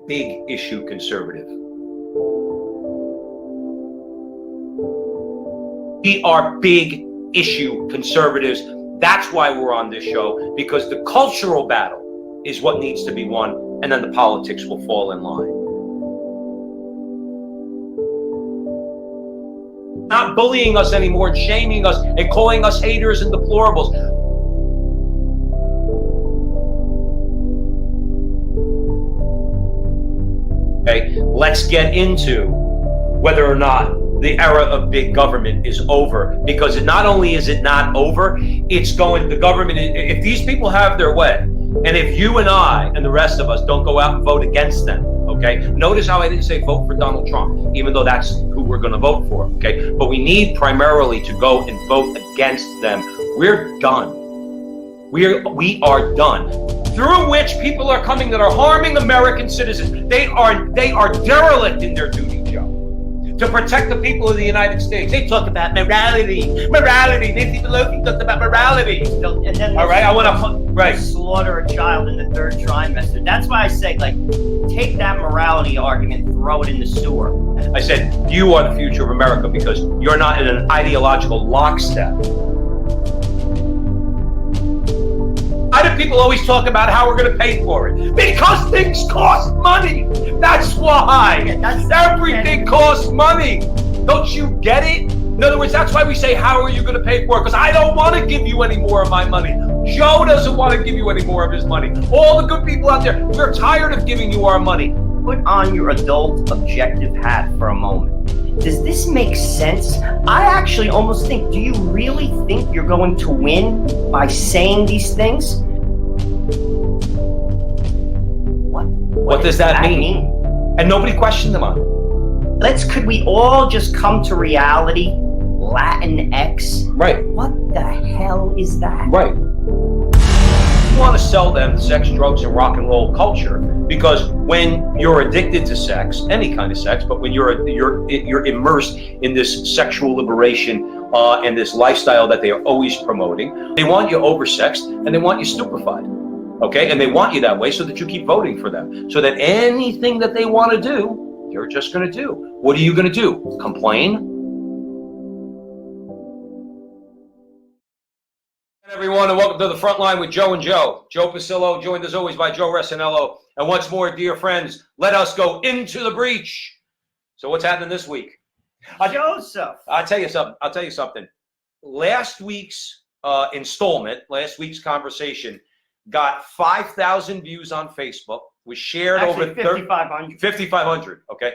big issue conservative. We are big issue conservatives. That's why we're on this show, because the cultural battle is what needs to be won, and then the politics will fall in line. Not bullying us anymore and shaming us and calling us haters and deplorables. Okay, let's get into whether or not the era of big government is over, because not only is it not over, it's going, the government, if these people have their way, and if you and I and the rest of us don't go out and vote against them, okay? Notice how I didn't say vote for Donald Trump, even though that's who we're going to vote for, okay? But we need primarily to go and vote against them. We're done. We are done. Through which people are coming that are harming American citizens. They are derelict in their duty, Joe, to protect the people of the United States. They talk about morality. Nancy Pelosi talked about morality. And then all right, I want to slaughter a child in the third trimester. That's why I say, like, take that morality argument, throw it in the sewer. I said, you are the future of America because you're not in an ideological lockstep. Why do people always talk about how we're going to pay for it? Because things cost money. That's why. Everything costs money. Don't you get it? In other words, that's why we say, how are you going to pay for it? Because I don't want to give you any more of my money. Joe doesn't want to give you any more of his money. All the good people out there, we're tired of giving you our money. Put on your adult objective hat for a moment. Does this make sense? I actually almost think, do you really think you're going to win by saying these things? What does that mean? And nobody questioned them on it. Could we all just come to reality? Latinx? Right. What the hell is that? Right. You want to sell them sex, drugs, and rock and roll culture, because when you're addicted to sex, any kind of sex, but when you're immersed in this sexual liberation and this lifestyle that they are always promoting, they want you oversexed and they want you stupefied. Okay, and they want you that way so that you keep voting for them. So that anything that they want to do, you're just going to do. What are you going to do? Complain? Everyone, and welcome to the Frontline with Joe and Joe. Joe Pasillo, joined as always by Joe Resinello. And once more, dear friends, let us go into the breach. So what's happening this week? Joseph. I'll tell you something. Last week's installment, last week's conversation, got 5,000 views on Facebook, was shared Actually, over 5,500. 5,500, okay.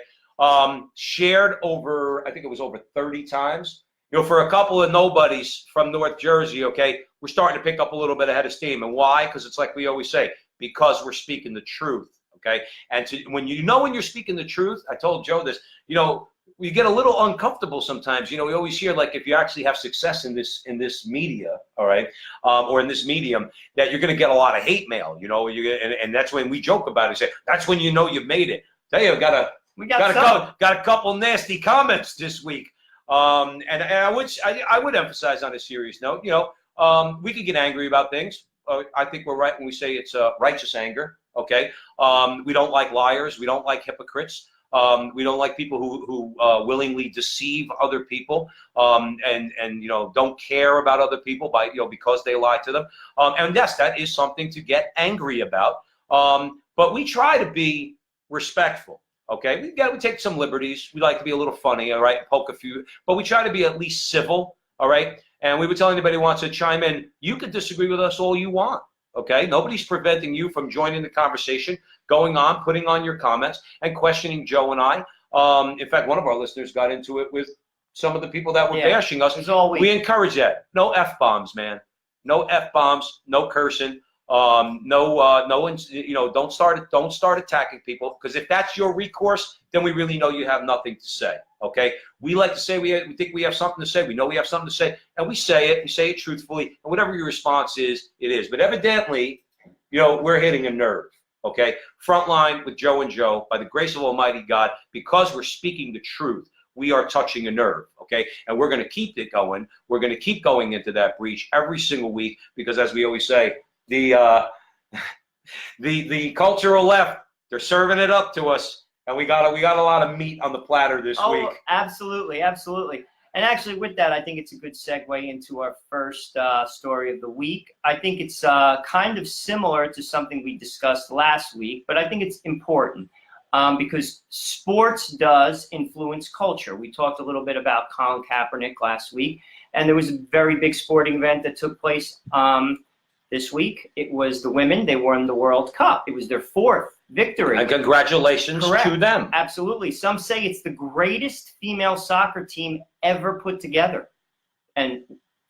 Shared over, I think it was over 30 times. You know, for a couple of nobodies from North Jersey, okay, we're starting to pick up a little bit ahead of steam. And why? Because it's like we always say, because we're speaking the truth, okay? And when you're speaking the truth, I told Joe this, you know, we get a little uncomfortable sometimes. You know, we always hear, like, if you actually have success in this media, all right, or in this medium, that you're going to get a lot of hate mail. You know, and that's when we joke about it. Say that's when you know you've made it. Tell you, got a couple nasty comments this week. And I would emphasize on a serious note. You know, we can get angry about things. I think we're right when we say it's righteous anger. Okay, we don't like liars. We don't like hypocrites. We don't like people who willingly deceive other people and you know, don't care about other people by, you know, because they lie to them. And yes, that is something to get angry about. But we try to be respectful. Okay, we take some liberties. We like to be a little funny, all right, poke a few, but we try to be at least civil, all right. And we would tell anybody who wants to chime in, you can disagree with us all you want. Okay, nobody's preventing you from joining the conversation, going on, putting on your comments, and questioning Joe and I. In fact, one of our listeners got into it with some of the people that were bashing us. We encourage that. No F-bombs, man. No F-bombs. No cursing. No, you know, don't start attacking people, because if that's your recourse, then we really know you have nothing to say. Okay, we like to say we think we have something to say. We know we have something to say, and we say it. We say it truthfully, and whatever your response is, it is. But evidently, you know, we're hitting a nerve. Okay, Frontline with Joe and Joe, by the grace of Almighty God, because we're speaking the truth, we are touching a nerve. Okay, and we're going to keep it going. We're going to keep going into that breach every single week, because as we always say, the cultural left They're serving it up to us, and we got a lot of meat on the platter this week. Absolutely, absolutely. And actually, with that, I think it's a good segue into our first story of the week. I think it's kind of similar to something we discussed last week, but I think it's important because sports does influence culture. We talked a little bit about Colin Kaepernick last week, and there was a very big sporting event that took place this week. It was the women. They won the World Cup. It was their 4th victory. And congratulations to them. Absolutely. Some say it's the greatest female soccer team ever put together. And,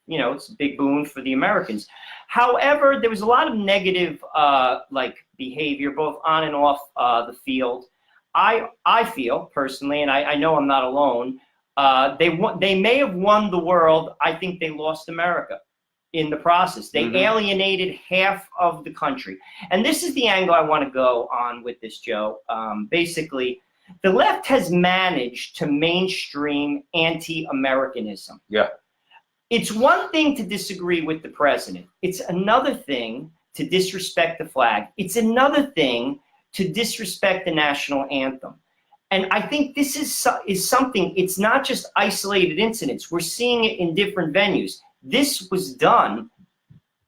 you know, it's a big boon for the Americans. However, there was a lot of negative behavior, both on and off the field. I feel, personally, and I know I'm not alone, they may have won the world. I think they lost America in the process. They alienated half of the country. And this is the angle I want to go on with this, Joe. Basically, the left has managed to mainstream anti-Americanism. Yeah. It's one thing to disagree with the president. It's another thing to disrespect the flag. It's another thing to disrespect the national anthem. And I think this is something, it's not just isolated incidents. We're seeing it in different venues. This was done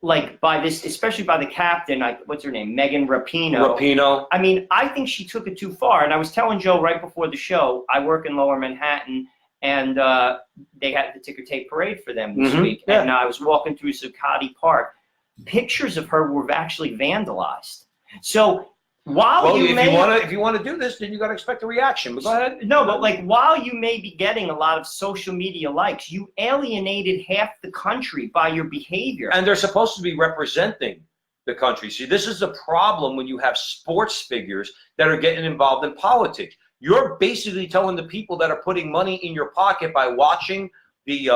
by this, especially by the captain, what's her name? Megan Rapinoe. I mean, I think she took it too far. And I was telling Joe right before the show, I work in Lower Manhattan, and they had the ticker tape parade for them this week. Yeah. And I was walking through Zuccotti Park. Pictures of her were actually vandalized. So while if you want to do this, then you got to expect a reaction. But go ahead. No, but while you may be getting a lot of social media likes, you alienated half the country by your behavior. And they're supposed to be representing the country. See, this is the problem when you have sports figures that are getting involved in politics. You're basically telling the people that are putting money in your pocket by watching the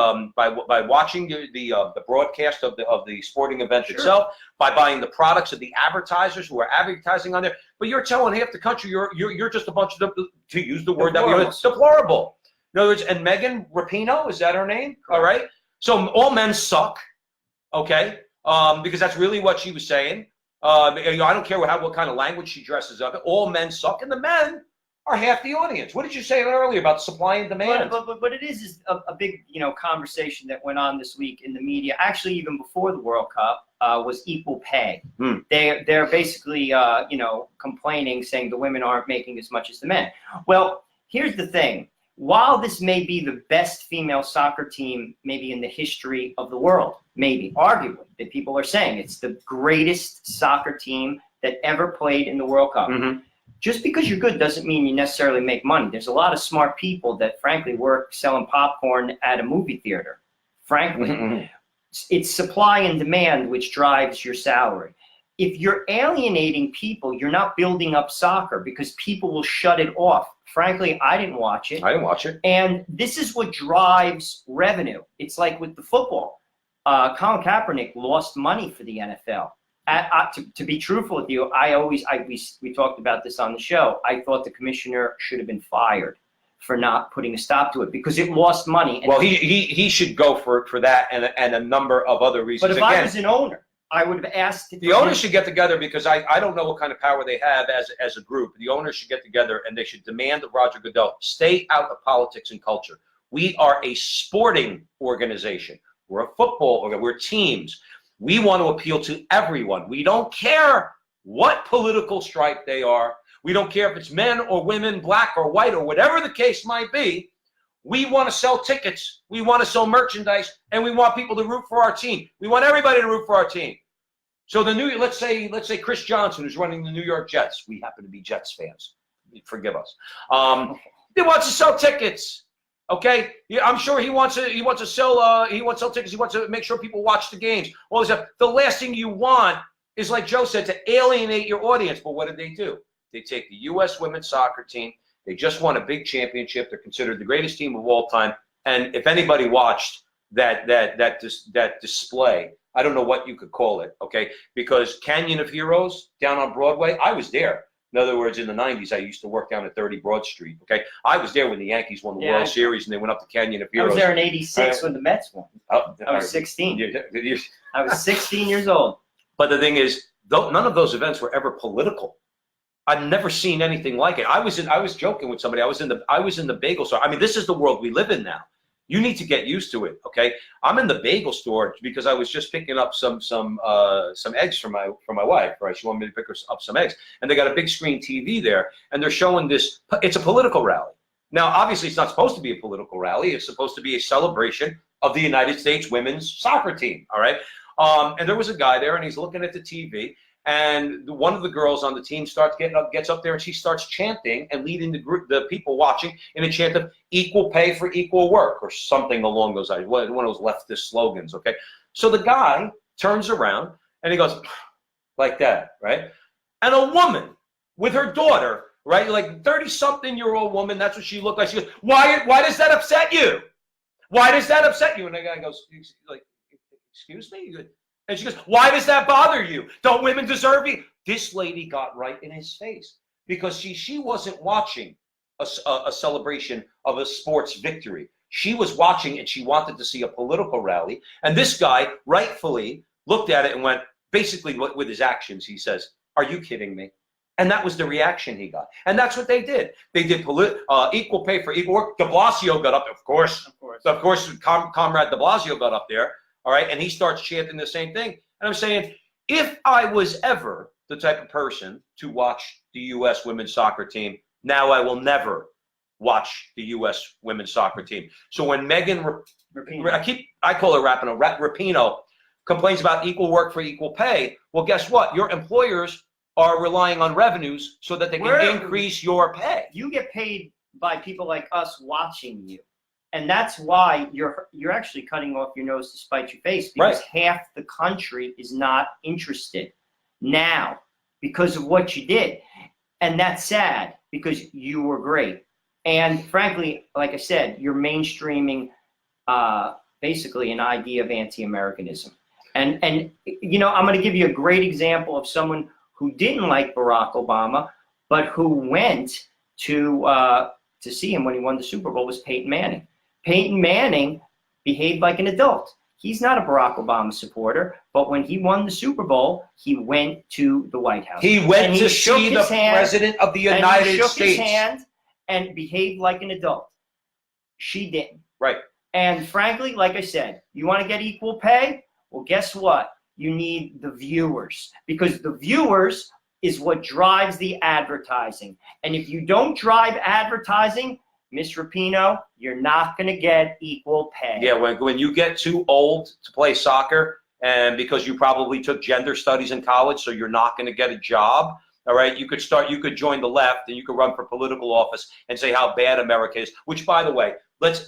broadcast of the sporting event itself, by buying the products of the advertisers who are advertising on there. But you're telling half the country you're just a bunch of, to use the word that we use, deplorable. In other words, and Megan Rapinoe, is that her name? All right. So all men suck. Okay. Because that's really what she was saying. I don't care what kind of language she dresses up. All men suck, and the men are half the audience. What did you say earlier about supply and demand? But it is a big conversation that went on this week in the media. Actually, even before the World Cup, was equal pay. They're basically complaining, saying the women aren't making as much as the men. Well, here's the thing. While this may be the best female soccer team maybe in the history of the world, maybe arguably that people are saying it's the greatest soccer team that ever played in the World Cup. Just because you're good doesn't mean you necessarily make money. There's a lot of smart people that, frankly, work selling popcorn at a movie theater. Frankly, it's supply and demand which drives your salary. If you're alienating people, you're not building up soccer because people will shut it off. Frankly, I didn't watch it. And this is what drives revenue. It's like with the football. Colin Kaepernick lost money for the NFL. To be truthful with you, we talked about this on the show. I thought the commissioner should have been fired for not putting a stop to it because it lost money. Well, he should go for that and a number of other reasons. But if I was an owner, I would have asked. The owners should get together because I don't know what kind of power they have as a group. The owners should get together and they should demand of Roger Goodell, stay out of politics and culture. We are a sporting organization. We're a football organization. We're teams. We want to appeal to everyone. We don't care what political stripe they are. We don't care if it's men or women, black or white, or whatever the case might be. We want to sell tickets. We want to sell merchandise, and we want people to root for our team. We want everybody to root for our team. So let's say Chris Johnson, who's running the New York Jets. We happen to be Jets fans. Forgive us. He wants to sell tickets. Okay, yeah, I'm sure he wants to sell tickets. He wants to make sure people watch the games. All this stuff. The last thing you want is, like Joe said, to alienate your audience. But what did they do? They take the U.S. women's soccer team. They just won a big championship. They're considered the greatest team of all time. And if anybody watched that display, I don't know what you could call it. Okay, because Canyon of Heroes down on Broadway, I was there. In other words, in the 90s, I used to work down at 30 Broad Street. Okay, I was there when the Yankees won the World Series and they went up to Canyon of Heroes. I was there in '86 when the Mets won. I was 16. I was 16 years old. But the thing is, none of those events were ever political. I've never seen anything like it. I was joking with somebody. I was in the bagel store. I mean, this is the world we live in now. You need to get used to it, okay? I'm in the bagel store because I was just picking up some eggs for my wife, right? She wanted me to pick up some eggs, and they got a big screen TV there, and they're showing this. It's a political rally. Now, obviously, it's not supposed to be a political rally. It's supposed to be a celebration of the United States women's soccer team, all right? And there was a guy there, and he's looking at the TV. And one of the girls on the team gets up there, and she starts chanting and leading the people watching in a chant of equal pay for equal work, or something along those lines, one of those leftist slogans, okay? So the guy turns around, and he goes, like that, right? And a woman with her daughter, right, like 30-something-year-old woman, that's what she looked like. She goes, why does that upset you? Why does that upset you? And the guy goes, like, excuse me? And she goes, why does that bother you? Don't women deserve it? This lady got right in his face because she wasn't watching a celebration of a sports victory. She was watching, and she wanted to see a political rally. And this guy rightfully looked at it and went, basically with his actions, he says, are you kidding me? And that was the reaction he got. And that's what they did. They did equal pay for equal work. De Blasio got up, of course, Comrade De Blasio got up there. All right, and he starts chanting the same thing. And I'm saying, if I was ever the type of person to watch the U.S. women's soccer team, now I will never watch the U.S. women's soccer team. So when Megan Rapinoe, I call her Rapinoe, complains about equal work for equal pay, well, guess what? Your employers are relying on revenues so that they can increase your pay. You get paid by people like us watching you. And that's why you're actually cutting off your nose to spite your face, because half the country is not interested now because of what you did. And that's sad because you were great. And frankly, like I said, you're mainstreaming basically an idea of anti-Americanism. And you know, I'm going to give you a great example of someone who didn't like Barack Obama, but who went to see him when he won the Super Bowl, was Peyton Manning. Peyton Manning behaved like an adult. He's not a Barack Obama supporter, but when he won the Super Bowl, he went to the White House. He went to see the President of the United States. He shook his hand and behaved like an adult. She didn't. Right. And frankly, like I said, you want to get equal pay? Well, guess what? You need the viewers, because the viewers is what drives the advertising. And if you don't drive advertising, Miss Rapinoe, you're not going to get equal pay. Yeah, when you get too old to play soccer, and because you probably took gender studies in college, so you're not going to get a job, all right, you could join the left, and you could run for political office and say how bad America is, which, by the way, let's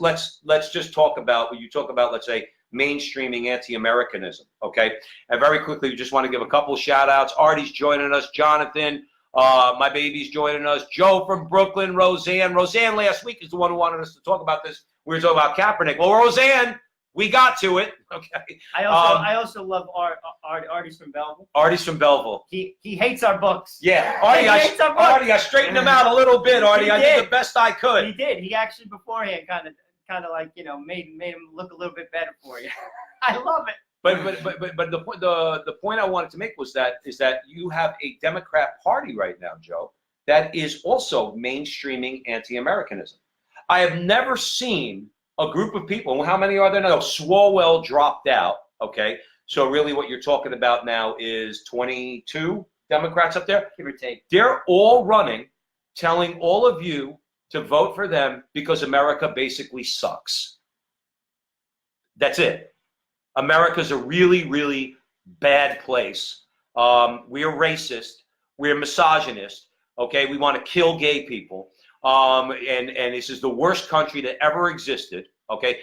just talk about, when you talk about, let's say, mainstreaming anti-Americanism, okay? And very quickly, we just want to give a couple of shout-outs. Artie's joining us, Jonathan, my baby's joining us, Joe from Brooklyn, Roseanne. Roseanne last week is the one who wanted us to talk about this. We were talking about Kaepernick. Well, Roseanne, we got to it. Okay. I also love Artie's from Belleville. Artie's from Belleville. He hates our books. Yeah, Artie, I straightened him out a little bit, Artie. I did the best I could. He did. He actually beforehand kind of like, you know, made him look a little bit better for you. I love it. But the point I wanted to make was that you have a Democrat Party right now, Joe, that is also mainstreaming anti-Americanism. I have never seen a group of people. How many are there now? Swalwell dropped out. Okay, so really, what you're talking about now is 22 Democrats up there, give or take. They're all running, telling all of you to vote for them because America basically sucks. That's it. America's a really, really bad place. We're racist. We're misogynist. Okay, we want to kill gay people. And this is the worst country that ever existed. Okay,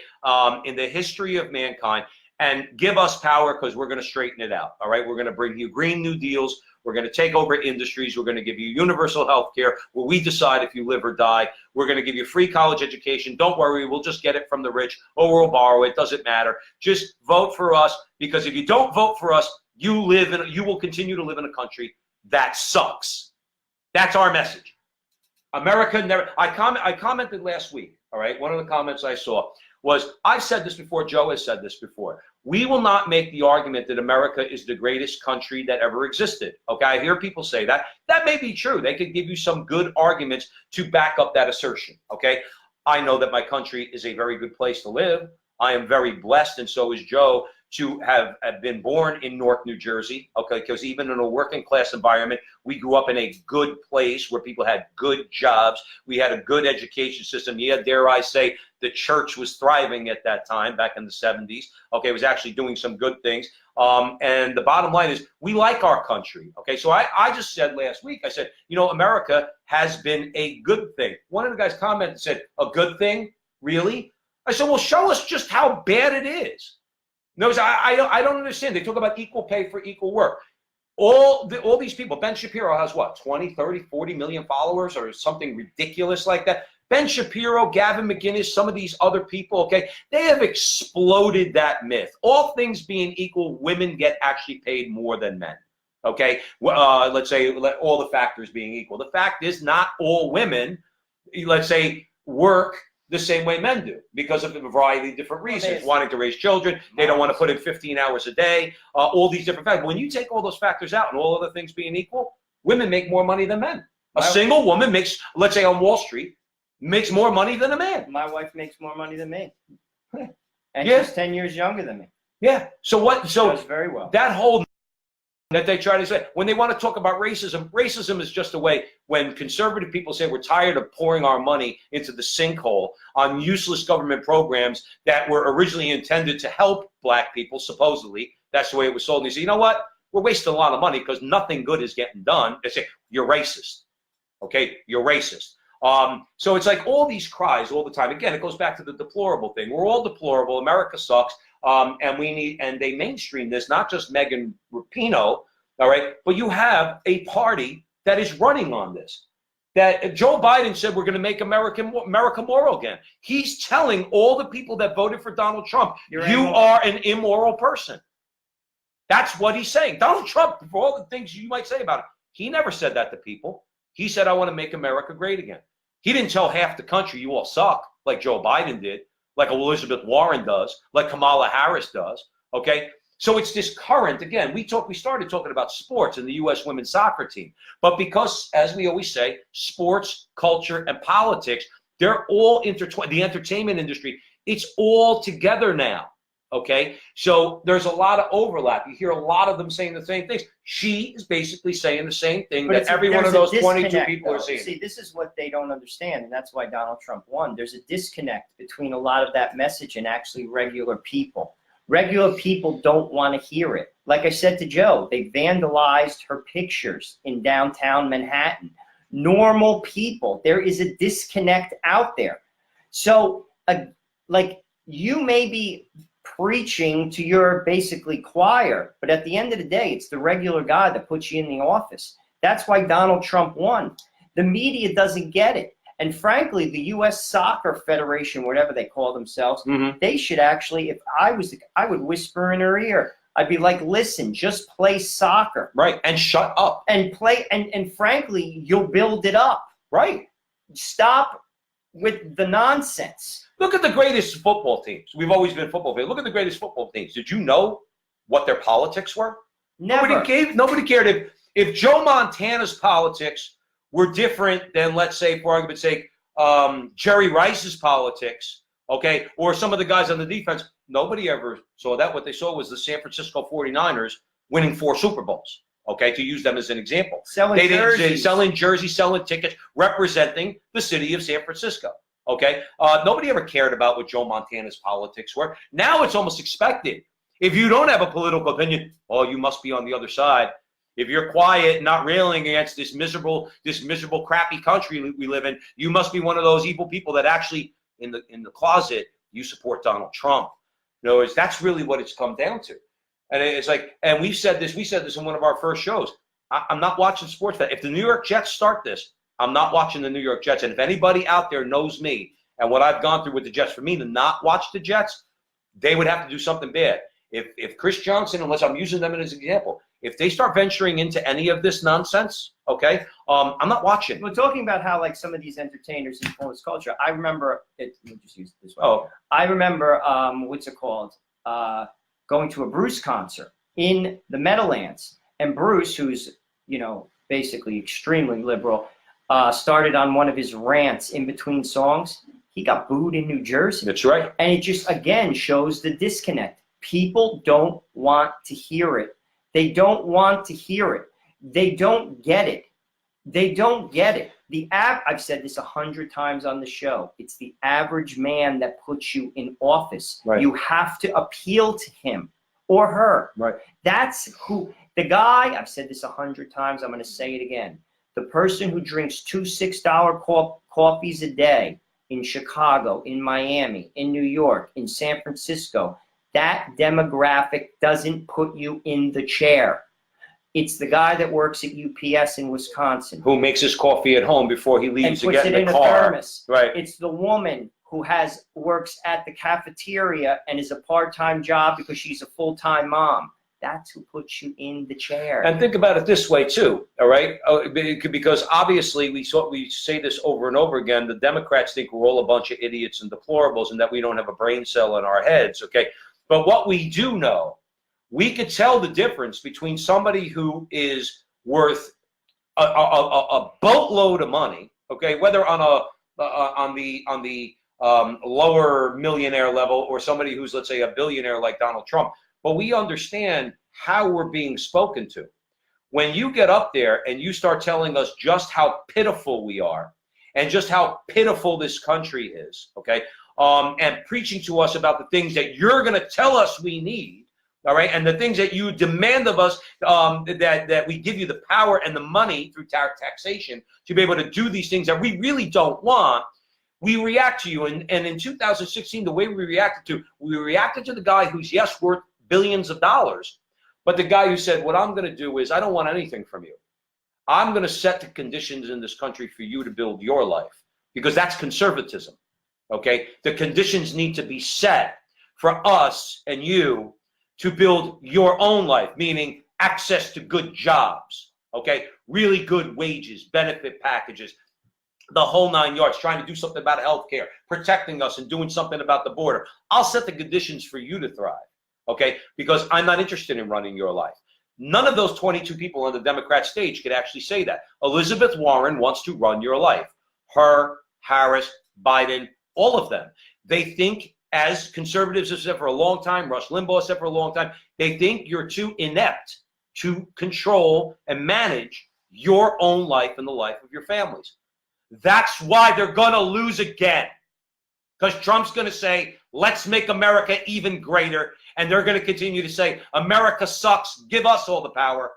in the history of mankind. And give us power because we're going to straighten it out. All right, we're going to bring you Green New Deals. We're going to take over industries. We're going to give you universal health care where we decide if you live or die. We're going to give you free college education. Don't worry, we'll just get it from the rich or we'll borrow it. Doesn't matter. Just vote for us, because if you don't vote for us, you will continue to live in a country that sucks. That's our message. America never. I commented last week. All right, one of the comments I saw was, I've said this before, Joe has said this before. We will not make the argument that America is the greatest country that ever existed. Okay, I hear people say that. That may be true. They could give you some good arguments to back up that assertion, okay? I know that my country is a very good place to live. I am very blessed, and so is Joe, to have been born in Newark, New Jersey, okay, because even in a working class environment, we grew up in a good place where people had good jobs. We had a good education system. Yeah, dare I say, the church was thriving at that time, back in the 70s. Okay, it was actually doing some good things. And the bottom line is, we like our country. Okay, so I just said last week, I said, you know, America has been a good thing. One of the guys commented and said, a good thing? Really? I said, well, show us just how bad it is. No, I don't understand. They talk about equal pay for equal work. All these people, Ben Shapiro has what, 20, 30, 40 million followers or something ridiculous like that. Ben Shapiro, Gavin McInnes, some of these other people, okay, they have exploded that myth. All things being equal, women get actually paid more than men, okay? Let's say all the factors being equal. The fact is not all women, let's say, work the same way men do because of a variety of different reasons. Wanting to raise children, they don't want to put in 15 hours a day, all these different factors. When you take all those factors out and all other things being equal, women make more money than men. A single woman makes, let's say on Wall Street, makes more money than a man. My wife makes more money than me. And she's 10 years younger than me. Yeah. So what? So does very well. That whole that they try to say, when they want to talk about racism, racism is just a way when conservative people say we're tired of pouring our money into the sinkhole on useless government programs that were originally intended to help black people, supposedly. That's the way it was sold. And they say, you know what? We're wasting a lot of money because nothing good is getting done. They say, you're racist. Okay? You're racist. So it's like all these cries all the time. Again, it goes back to the deplorable thing. We're all deplorable. America sucks. And they mainstream this, not just Megan Rapinoe, all right, but you have a party that is running on this. That Joe Biden said we're going to make America moral again. He's telling all the people that voted for Donald Trump, you are an immoral person. That's what he's saying. Donald Trump, for all the things you might say about him, he never said that to people. He said, I want to make America great again. He didn't tell half the country you all suck, like Joe Biden did, like Elizabeth Warren does, like Kamala Harris does, okay? So it's this current, again, we started talking about sports and the U.S. women's soccer team. But because, as we always say, sports, culture, and politics, they're all intertwined. The entertainment industry, it's all together now, okay? So there's a lot of overlap. You hear a lot of them saying the same things. She is basically saying the same thing that every one of those 22 people are saying. See, this is what they don't understand, and that's why Donald Trump won. There's a disconnect between a lot of that message and actually regular people. Regular people don't want to hear it. Like I said to Joe, they vandalized her pictures in downtown Manhattan. Normal people, there is a disconnect out there. So, like, you may be preaching to your basically choir, but at the end of the day, it's the regular guy that puts you in the office. That's why Donald Trump won. The media doesn't get it. And frankly, the U.S. Soccer Federation, whatever they call themselves, they should actually, if I would whisper in her ear. I'd be like, listen, just play soccer. Right, and shut up. And play, and frankly, you'll build it up. Right. Stop with the nonsense. Look at the greatest football teams. We've always been football fans. Look at the greatest football teams. Did you know what their politics were? Never. Nobody cared. If Joe Montana's politics were different than, let's say, for argument's sake, Jerry Rice's politics, okay, or some of the guys on the defense, nobody ever saw that. What they saw was the San Francisco 49ers winning 4 Super Bowls, okay, to use them as an example. Selling jerseys, selling tickets, representing the city of San Francisco, okay? Nobody ever cared about what Joe Montana's politics were. Now it's almost expected. If you don't have a political opinion, oh, you must be on the other side. If you're quiet, not railing against this miserable, crappy country we live in, you must be one of those evil people that actually, in the closet, you support Donald Trump. In other words, that's really what it's come down to. And it's like, and we said this in one of our first shows. I'm not watching sports. If the New York Jets start this, I'm not watching the New York Jets. And if anybody out there knows me and what I've gone through with the Jets, for me to not watch the Jets, they would have to do something bad. If Chris Johnson, unless I'm using them as an example, if they start venturing into any of this nonsense, okay, I'm not watching. We're talking about how, like, some of these entertainers influence culture. I remember it. Let me just use it this way. Oh, I remember what's it called? Going to a Bruce concert in the Meadowlands, and Bruce, who's basically extremely liberal, started on one of his rants in between songs. He got booed in New Jersey. That's right. And it just, again, shows the disconnect. People don't want to hear it. They don't want to hear it. They don't get it. They don't get it. I've said this 100 times on the show. It's the average man that puts you in office. Right. You have to appeal to him or her. Right. That's who, the guy, I've said this 100 times, I'm going to say it again. The person who drinks 2 $6 coffees a day in Chicago, in Miami, in New York, in San Francisco, that demographic doesn't put you in the chair. It's the guy that works at UPS in Wisconsin. Who makes his coffee at home before he leaves to get in the car. And puts it in a thermos. Right. It's the woman who works at the cafeteria and is a part-time job because she's a full-time mom. That's who puts you in the chair. And think about it this way too, all right? Because obviously we say this over and over again. The Democrats think we're all a bunch of idiots and deplorables, and that we don't have a brain cell in our heads. Okay, but what we do know, we could tell the difference between somebody who is worth a boatload of money, okay, whether on the lower millionaire level or somebody who's, let's say, a billionaire like Donald Trump. But we understand how we're being spoken to. When you get up there and you start telling us just how pitiful we are and just how pitiful this country is, okay, and preaching to us about the things that you're going to tell us we need, all right, and the things that you demand of us, that we give you the power and the money through taxation to be able to do these things that we really don't want, we react to you. And in 2016, the way we reacted to the guy who's, yes, worth billions of dollars, but the guy who said, what I'm going to do is I don't want anything from you. I'm going to set the conditions in this country for you to build your life, because that's conservatism, okay? The conditions need to be set for us and you to build your own life, meaning access to good jobs, okay? Really good wages, benefit packages, the whole 9 yards, trying to do something about healthcare, protecting us and doing something about the border. I'll set the conditions for you to thrive. Okay, because I'm not interested in running your life. None of those 22 people on the Democrat stage could actually say that. Elizabeth Warren wants to run your life. Her, Harris, Biden, all of them. They think, as conservatives have said for a long time, Rush Limbaugh said for a long time, they think you're too inept to control and manage your own life and the life of your families. That's why they're going to lose again. Because Trump's going to say, let's make America even greater. And they're going to continue to say, America sucks, give us all the power.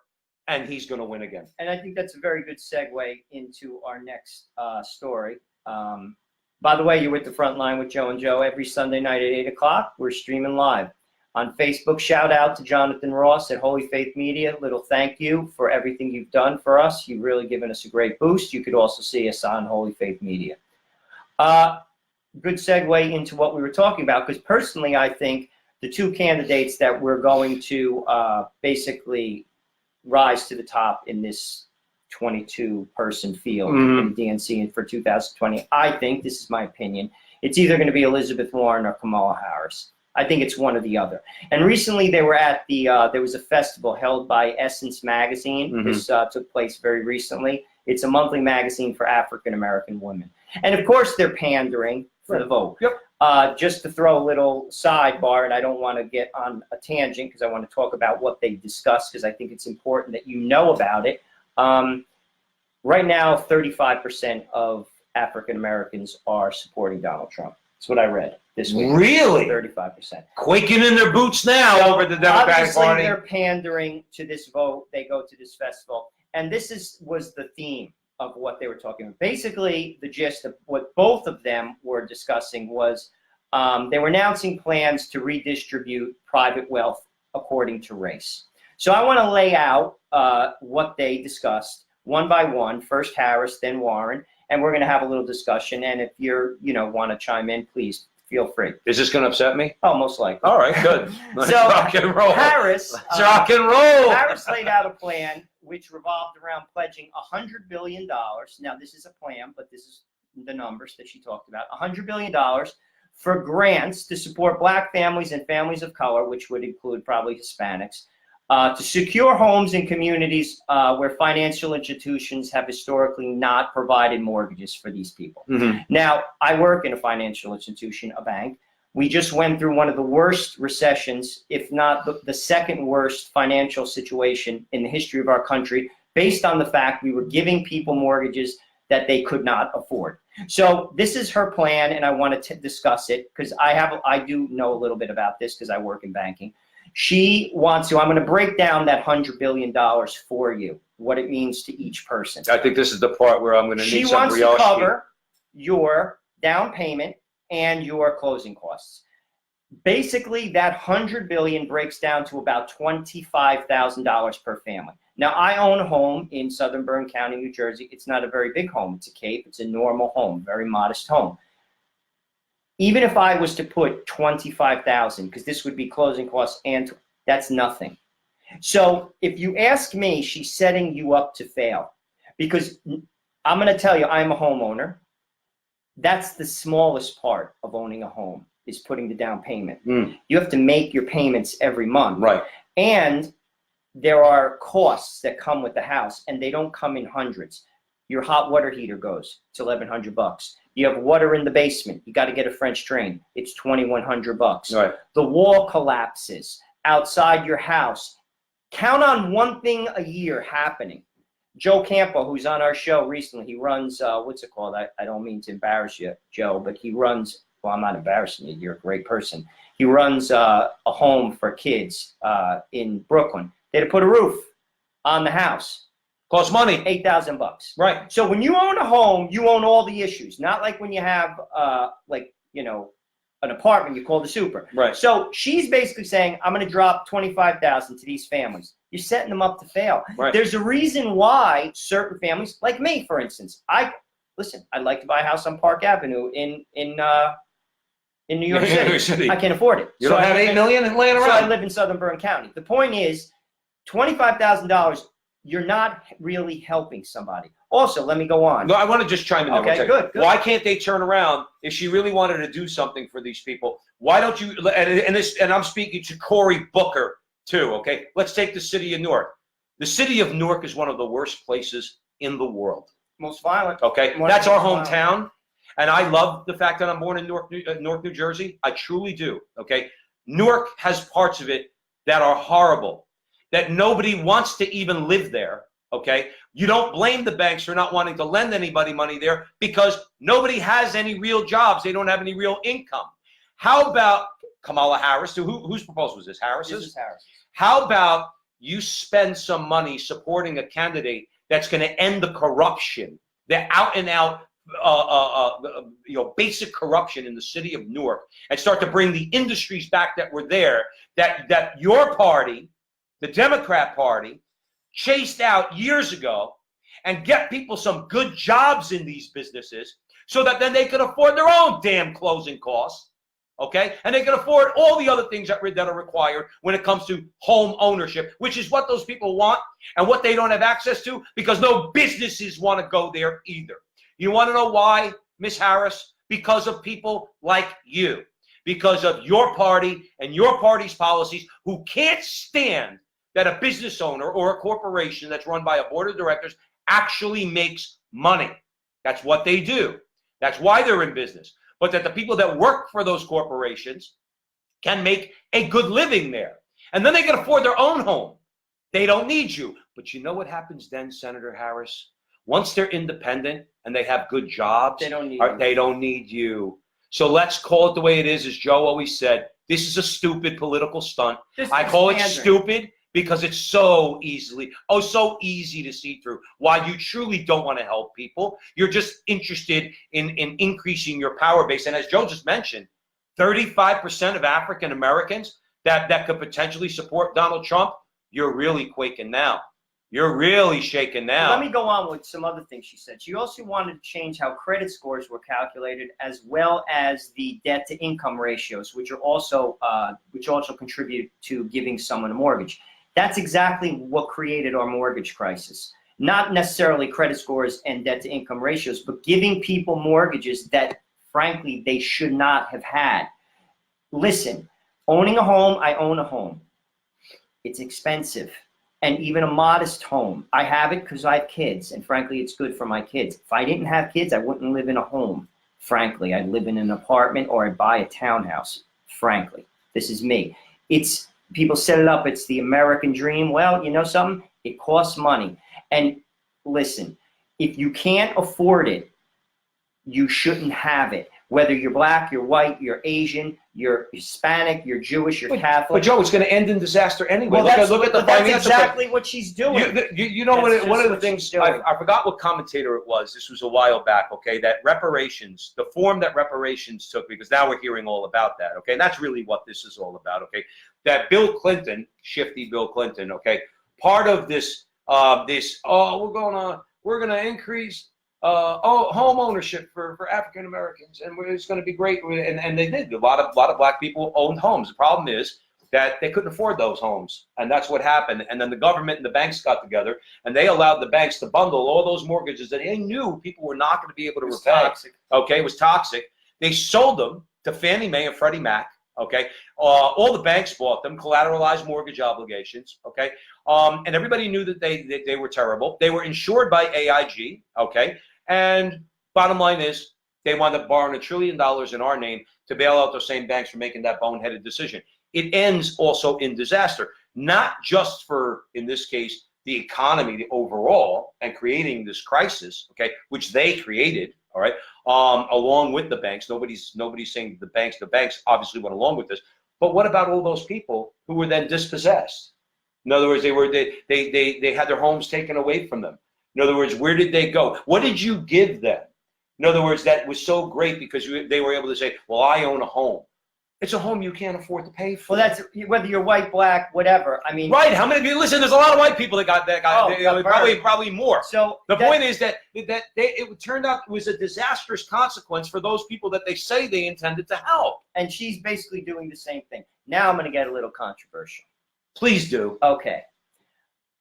And he's going to win again. And I think that's a very good segue into our next story. By the way, you're with the Frontline with Joe and Joe every Sunday night at 8 o'clock. We're streaming live. On Facebook, shout out to Jonathan Ross at HolyFaith Media. Little thank you for everything you've done for us. You've really given us a great boost. You could also see us on HolyFaith Media. Good segue into what we were talking about, because personally I think the two candidates that we're going to basically rise to the top in this 22-person field in the DNC for 2020, I think, this is my opinion, it's either going to be Elizabeth Warren or Kamala Harris. I think it's one or the other. And recently they were at the, there was a festival held by Essence Magazine. This took place very recently. It's a monthly magazine for African-American women. And of course they're pandering for the vote. Just to throw a little sidebar, and I don't want to get on a tangent because I want to talk about what they discussed, because I think it's important that you know about it. Right now, 35% of African Americans are supporting Donald Trump. That's what I read this week. Really? 35%. Quaking in their boots now over the Democratic Party. Obviously, they're pandering to this vote. They go to this festival. And this was the theme of what they were talking about. Basically, the gist of what both of them were discussing was they were announcing plans to redistribute private wealth according to race. So I want to lay out what they discussed one by one. First Harris, then Warren, and we're going to have a little discussion. And if you're, want to chime in, please feel free. Is this going to upset me? Oh, most likely. All right, good. Let's rock and roll. Harris, Let's rock and roll. Harris laid out a plan which revolved around pledging $100 billion. Now, this is a plan, but this is the numbers that she talked about. $100 billion for grants to support Black families and families of color, which would include probably Hispanics, to secure homes in communities where financial institutions have historically not provided mortgages for these people. Now, I work in a financial institution, a bank. We just went through one of the worst recessions, if not the second worst financial situation in the history of our country, based on the fact we were giving people mortgages that they could not afford. So this is her plan, and I want to discuss it because I do know a little bit about this because I work in banking. She wants to, I'm going to break down that $100 billion for you, what it means to each person. I think this is the part where I'm going to need some She wants to cover your down payment and your closing costs. Basically, that $100 billion breaks down to about $25,000 per family. Now, I own a home in Southern Bern County, New Jersey. It's not a very big home. It's a cape. It's a normal home, very modest home. Even if I was to put $25,000, because this would be closing costs, and that's nothing. So if you ask me, she's setting you up to fail. Because I'm going to tell you, I'm a homeowner. That's the smallest part of owning a home, is putting the down payment. You have to make your payments every month. Right. And there are costs that come with the house, and they don't come in hundreds. Your hot water heater goes, it's $1,100. You have water in the basement, you got to get a French drain, it's $2,100. Right. The wall collapses outside your house. Count on one thing a year happening. Joe Campo, who's on our show recently, he runs, what's it called? I don't mean to embarrass you, Joe, but he runs, well, I'm not embarrassing you, you're a great person. He runs a home for kids in Brooklyn. They had to put a roof on the house. Costs money. $8,000. Right. So when you own a home, you own all the issues. Not like when you have, an apartment, you call the super. Right. So she's basically saying, I'm going to drop $25,000 to these families. You're setting them up to fail. Right. There's a reason why certain families, like me, for instance, I'd like to buy a house on Park Avenue in New York City. I can't afford it. You don't have $8 million laying around. So I live in Southern Bern County. The point is, $25,000, you're not really helping somebody. Also, let me go on. No, I want to just chime in there. Okay, good. Why can't they turn around if she really wanted to do something for these people? Why don't you? And I'm speaking to Cory Booker too. Okay, let's take the city of Newark. The city of Newark is one of the worst places in the world. Most violent. Okay, that's our hometown, and I love the fact that I'm born in Newark, New Jersey. I truly do. Okay, Newark has parts of it that are horrible, that nobody wants to even live there. Okay, you don't blame the banks for not wanting to lend anybody money there because nobody has any real jobs. They don't have any real income. How about Kamala Harris? Whose proposal was this? Harris's? This is Harris. How about you spend some money supporting a candidate that's going to end the corruption, the out and out, basic corruption in the city of Newark, and start to bring the industries back that were there, that your party, the Democrat Party, chased out years ago, and get people some good jobs in these businesses so that then they could afford their own damn closing costs, okay? And they can afford all the other things that are required when it comes to home ownership, which is what those people want and what they don't have access to because no businesses want to go there either. You want to know why, Miss Harris? Because of people like you, because of your party and your party's policies who can't stand that a business owner or a corporation that's run by a board of directors actually makes money. That's what they do. That's why they're in business. But that the people that work for those corporations can make a good living there. And then they can afford their own home. They don't need you. But you know what happens then, Senator Harris? Once they're independent and they have good jobs, they don't need you. So let's call it the way it is, as Joe always said. This is a stupid political stunt. I call it stupid because it's so easy to see through. Why you truly don't want to help people. You're just interested in increasing your power base. And as Joe just mentioned, 35% of African Americans that could potentially support Donald Trump, you're really quaking now. You're really shaking now. Let me go on with some other things she said. She also wanted to change how credit scores were calculated, as well as the debt-to-income ratios, which also contribute to giving someone a mortgage. That's exactly what created our mortgage crisis. Not necessarily credit scores and debt-to-income ratios, but giving people mortgages that, frankly, they should not have had. Listen, owning a home, I own a home. It's expensive. And even a modest home. I have it because I have kids, and frankly, it's good for my kids. If I didn't have kids, I wouldn't live in a home. Frankly, I'd live in an apartment or I'd buy a townhouse. Frankly, this is me. It's people set it up. It's the American dream. Well, you know something? It costs money. And listen, if you can't afford it, you shouldn't have it. Whether you're black, you're white, you're Asian, you're Hispanic, you're Jewish, you're Catholic. But Joe, it's going to end in disaster anyway. Well, look at the that's financial. exactly what she's doing. You know, one of the things, I forgot what commentator it was. This was a while back, okay, that reparations, the form that reparations took, because now we're hearing all about that, okay, and that's really what this is all about, okay, that Bill Clinton, shifty Bill Clinton, okay, part of this, we're going to increase home ownership for African Americans, and it's going to be great. And they did. A lot of black people owned homes. The problem is that they couldn't afford those homes, and that's what happened. And then the government and the banks got together, and they allowed the banks to bundle all those mortgages that they knew people were not going to be able to repay. Toxic. Okay, it was toxic. They sold them to Fannie Mae and Freddie Mac. Okay, all the banks bought them, collateralized mortgage obligations. Okay, and everybody knew that they were terrible. They were insured by AIG. Okay, and bottom line is they wound up borrowing $1 trillion in our name to bail out those same banks for making that boneheaded decision. It ends also in disaster, not just for, in this case, the economy, the overall, and creating this crisis. Okay, which they created. All right, along with the banks. Nobody's saying the banks obviously went along with this. But what about all those people who were then dispossessed? In other words, they had their homes taken away from them. In other words, where did they go? What did you give them? In other words, that was so great because they were able to say, well, I own a home. It's a home you can't afford to pay for. Well, that's whether you're white, black, whatever. I mean, right? How many of you listen? There's a lot of white people that got probably more. So the point is that it turned out it was a disastrous consequence for those people that they say they intended to help. And she's basically doing the same thing. Now I'm going to get a little controversial. Please do. Okay.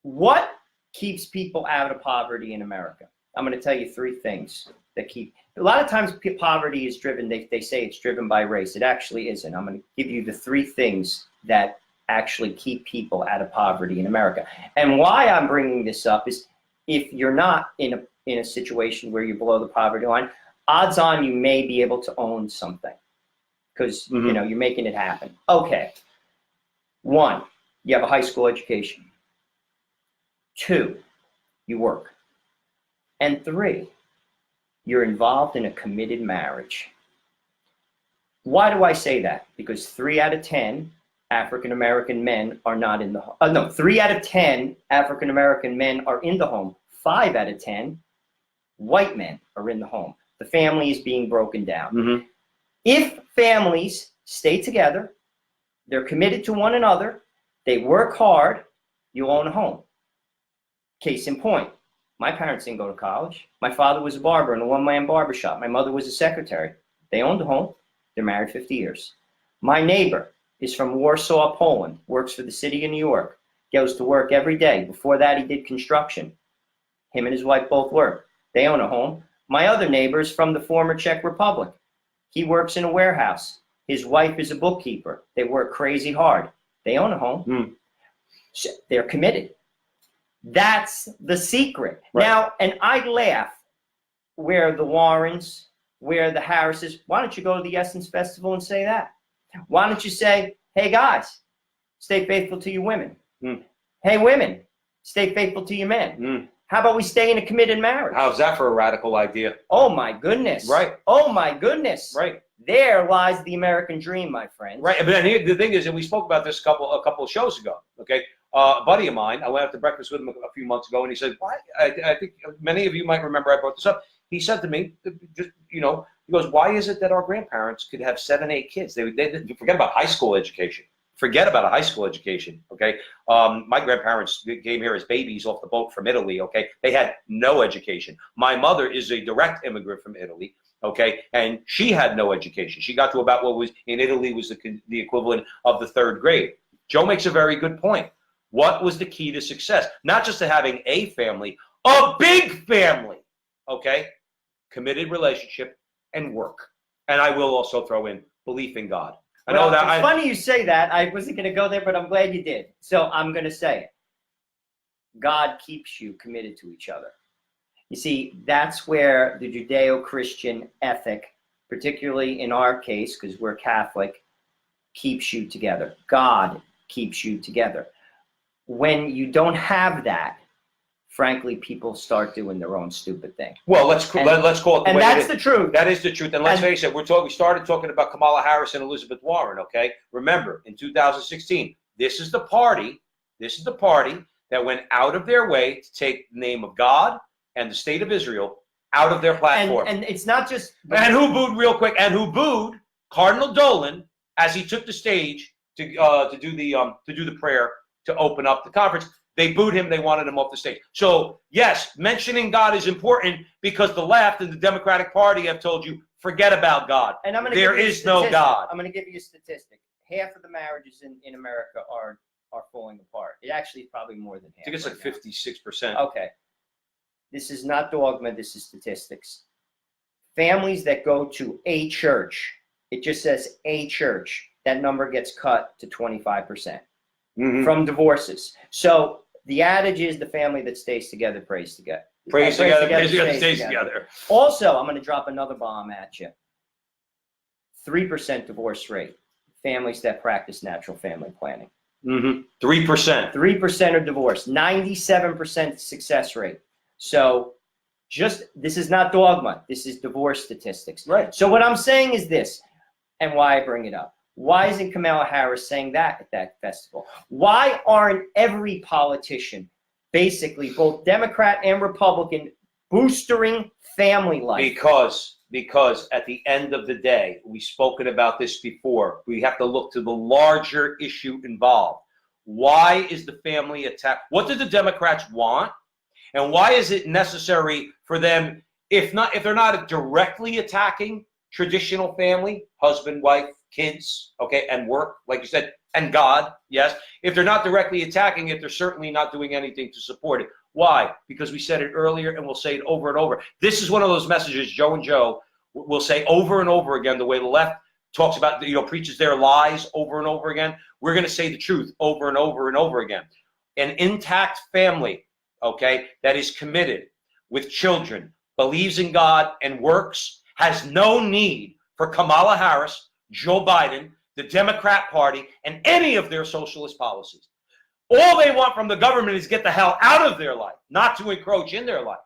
What keeps people out of poverty in America? I'm going to tell you 3 things that keep. A lot of times poverty is driven, they say it's driven by race. It actually isn't. I'm going to give you the 3 things that actually keep people out of poverty in America. And why I'm bringing this up is if you're not in a situation where you're below the poverty line, odds on you may be able to own something because you know you're making it happen. Okay. 1, you have a high school education. 2, you work. And 3, you're involved in a committed marriage. Why do I say that? Because 3 out of 10 African-American men are not in the home. No, 3 out of 10 African-American men are in the home. 5 out of 10 white men are in the home. The family is being broken down. If families stay together, they're committed to one another, they work hard, you own a home. Case in point. My parents didn't go to college. My father was a barber in a one-man barbershop. My mother was a secretary. They owned a home. They're married 50 years. My neighbor is from Warsaw, Poland, works for the city of New York, goes to work every day. Before that, he did construction. Him and his wife both work. They own a home. My other neighbor is from the former Czech Republic. He works in a warehouse. His wife is a bookkeeper. They work crazy hard. They own a home. They're committed. That's the secret. Right. Now, and I laugh where the Warrens, where the Harrises, why don't you go to the Essence Festival and say that? Why don't you say, hey guys, stay faithful to your women. Hey women, stay faithful to your men. How about we stay in a committed marriage? How's that for a radical idea? Oh my goodness. Right. Oh my goodness. Right. There lies the American dream, my friend. Right. But the thing is, and we spoke about this a couple of shows ago, okay? A buddy of mine, I went out to breakfast with him a few months ago, and he said, "Why?" I think many of you might remember I brought this up. He said to me, just he goes, "Why is it that our grandparents could have 7, 8 kids? They forget about high school education. Forget about a high school education. Okay, my grandparents came here as babies off the boat from Italy. Okay, they had no education. My mother is a direct immigrant from Italy. Okay, and she had no education. She got to about what was in Italy was the equivalent of the 3rd grade." Joe makes a very good point. What was the key to success? Not just to having a family, a big family, okay? Committed relationship and work. And I will also throw in belief in God. I know that. It's funny you say that. I wasn't going to go there, but I'm glad you did. So I'm going to say it. God keeps you committed to each other. You see, that's where the Judeo-Christian ethic, particularly in our case, because we're Catholic, keeps you together. God keeps you together. When you don't have that, frankly, people start doing their own stupid thing. Well, let's call it the and way that's it is. the truth. That is the truth. And let's face it, we started talking about Kamala Harris and Elizabeth Warren, okay? Remember, in 2016, this is the party that went out of their way to take the name of God and the state of Israel out of their platform. And it's not just... And who booed real quick? And who booed Cardinal Dolan as he took the stage to do the prayer to open up the conference. They booed him. They wanted him off the stage. So, yes, mentioning God is important because the left and the Democratic Party have told you, forget about God. And there is no God. I'm going to give you a statistic. Half of the marriages in America are falling apart. It actually is probably more than half. I think it's like 56%. Okay. This is not dogma. This is statistics. Families that go to a church, it just says a church, that number gets cut to 25% from divorces. So the adage is the family that stays together prays together. Prays together, stays together. Also, I'm going to drop another bomb at you. 3% divorce rate. Families that practice natural family planning. 3%. 3% are divorced. 97% success rate. So this is not dogma. This is divorce statistics. Right. So what I'm saying is this, and why I bring it up. Why isn't Kamala Harris saying that at that festival? Why aren't every politician, basically both Democrat and Republican, boostering family life? Because at the end of the day, we've spoken about this before, we have to look to the larger issue involved. Why is the family attack? What do the Democrats want? And why is it necessary for them, if they're not directly attacking traditional family, husband, wife, kids, okay, and work, like you said, and God, yes. If they're not directly attacking it, they're certainly not doing anything to support it. Why? Because we said it earlier, and we'll say it over and over. This is one of those messages Joe and Joe will say over and over again, the way the left talks about, preaches their lies over and over again. We're going to say the truth over and over and over again. An intact family, okay, that is committed with children, believes in God, and works, has no need for Kamala Harris, Joe Biden, the Democrat Party, and any of their socialist policies. All they want from the government is get the hell out of their life, not to encroach in their life.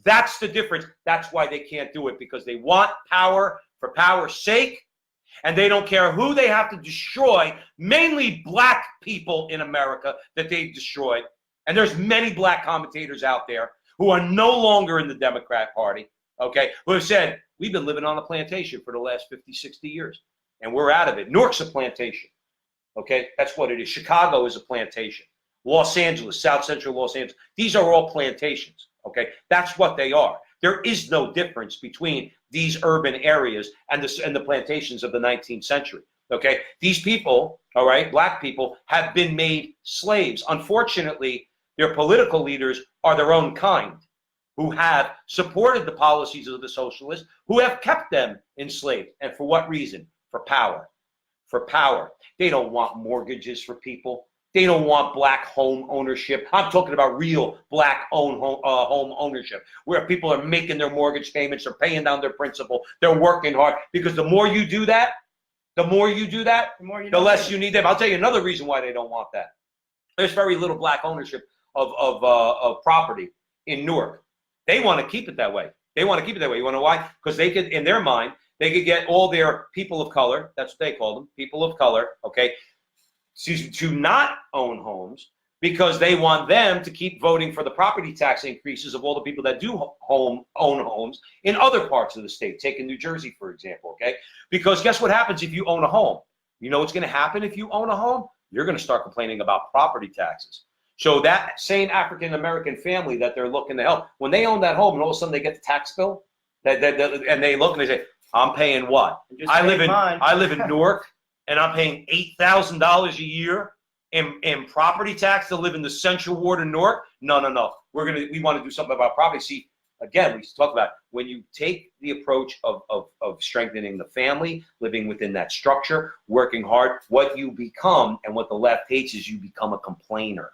That's the difference. That's why they can't do it, because they want power for power's sake, and they don't care who they have to destroy, mainly black people in America that they've destroyed. And there's many black commentators out there who are no longer in the Democrat Party, okay, who have said, we've been living on a plantation for the last 50, 60 years, and we're out of it. Newark's a plantation, okay? That's what it is. Chicago is a plantation. Los Angeles, South Central Los Angeles, these are all plantations, okay? That's what they are. There is no difference between these urban areas and the plantations of the 19th century, okay? These people, all right, black people, have been made slaves. Unfortunately, their political leaders are their own kind, who have supported the policies of the socialists, who have kept them enslaved. And for what reason? For power. For power. They don't want mortgages for people. They don't want black home ownership. I'm talking about real black home ownership, where people are making their mortgage payments, they're paying down their principal, they're working hard. Because the more you do that, the less you need them. I'll tell you another reason why they don't want that. There's very little black ownership of property in Newark. They want to keep it that way. They want to keep it that way. You want to know why? Because they could, in their mind, they could get all their people of color, that's what they call them, people of color, okay, to not own homes, because they want them to keep voting for the property tax increases of all the people that do own homes in other parts of the state. Take in New Jersey, for example, okay? Because guess what happens if you own a home? You know what's going to happen if you own a home? You're going to start complaining about property taxes. So that same African-American family that they're looking to help, when they own that home and all of a sudden they get the tax bill, and they look and they say, I'm paying what? I live in Newark, and I'm paying $8,000 a year in property tax to live in the Central Ward of Newark. No. We want to do something about property. See, again, we talk about when you take the approach of strengthening the family, living within that structure, working hard, what you become and what the left hates is you become a complainer.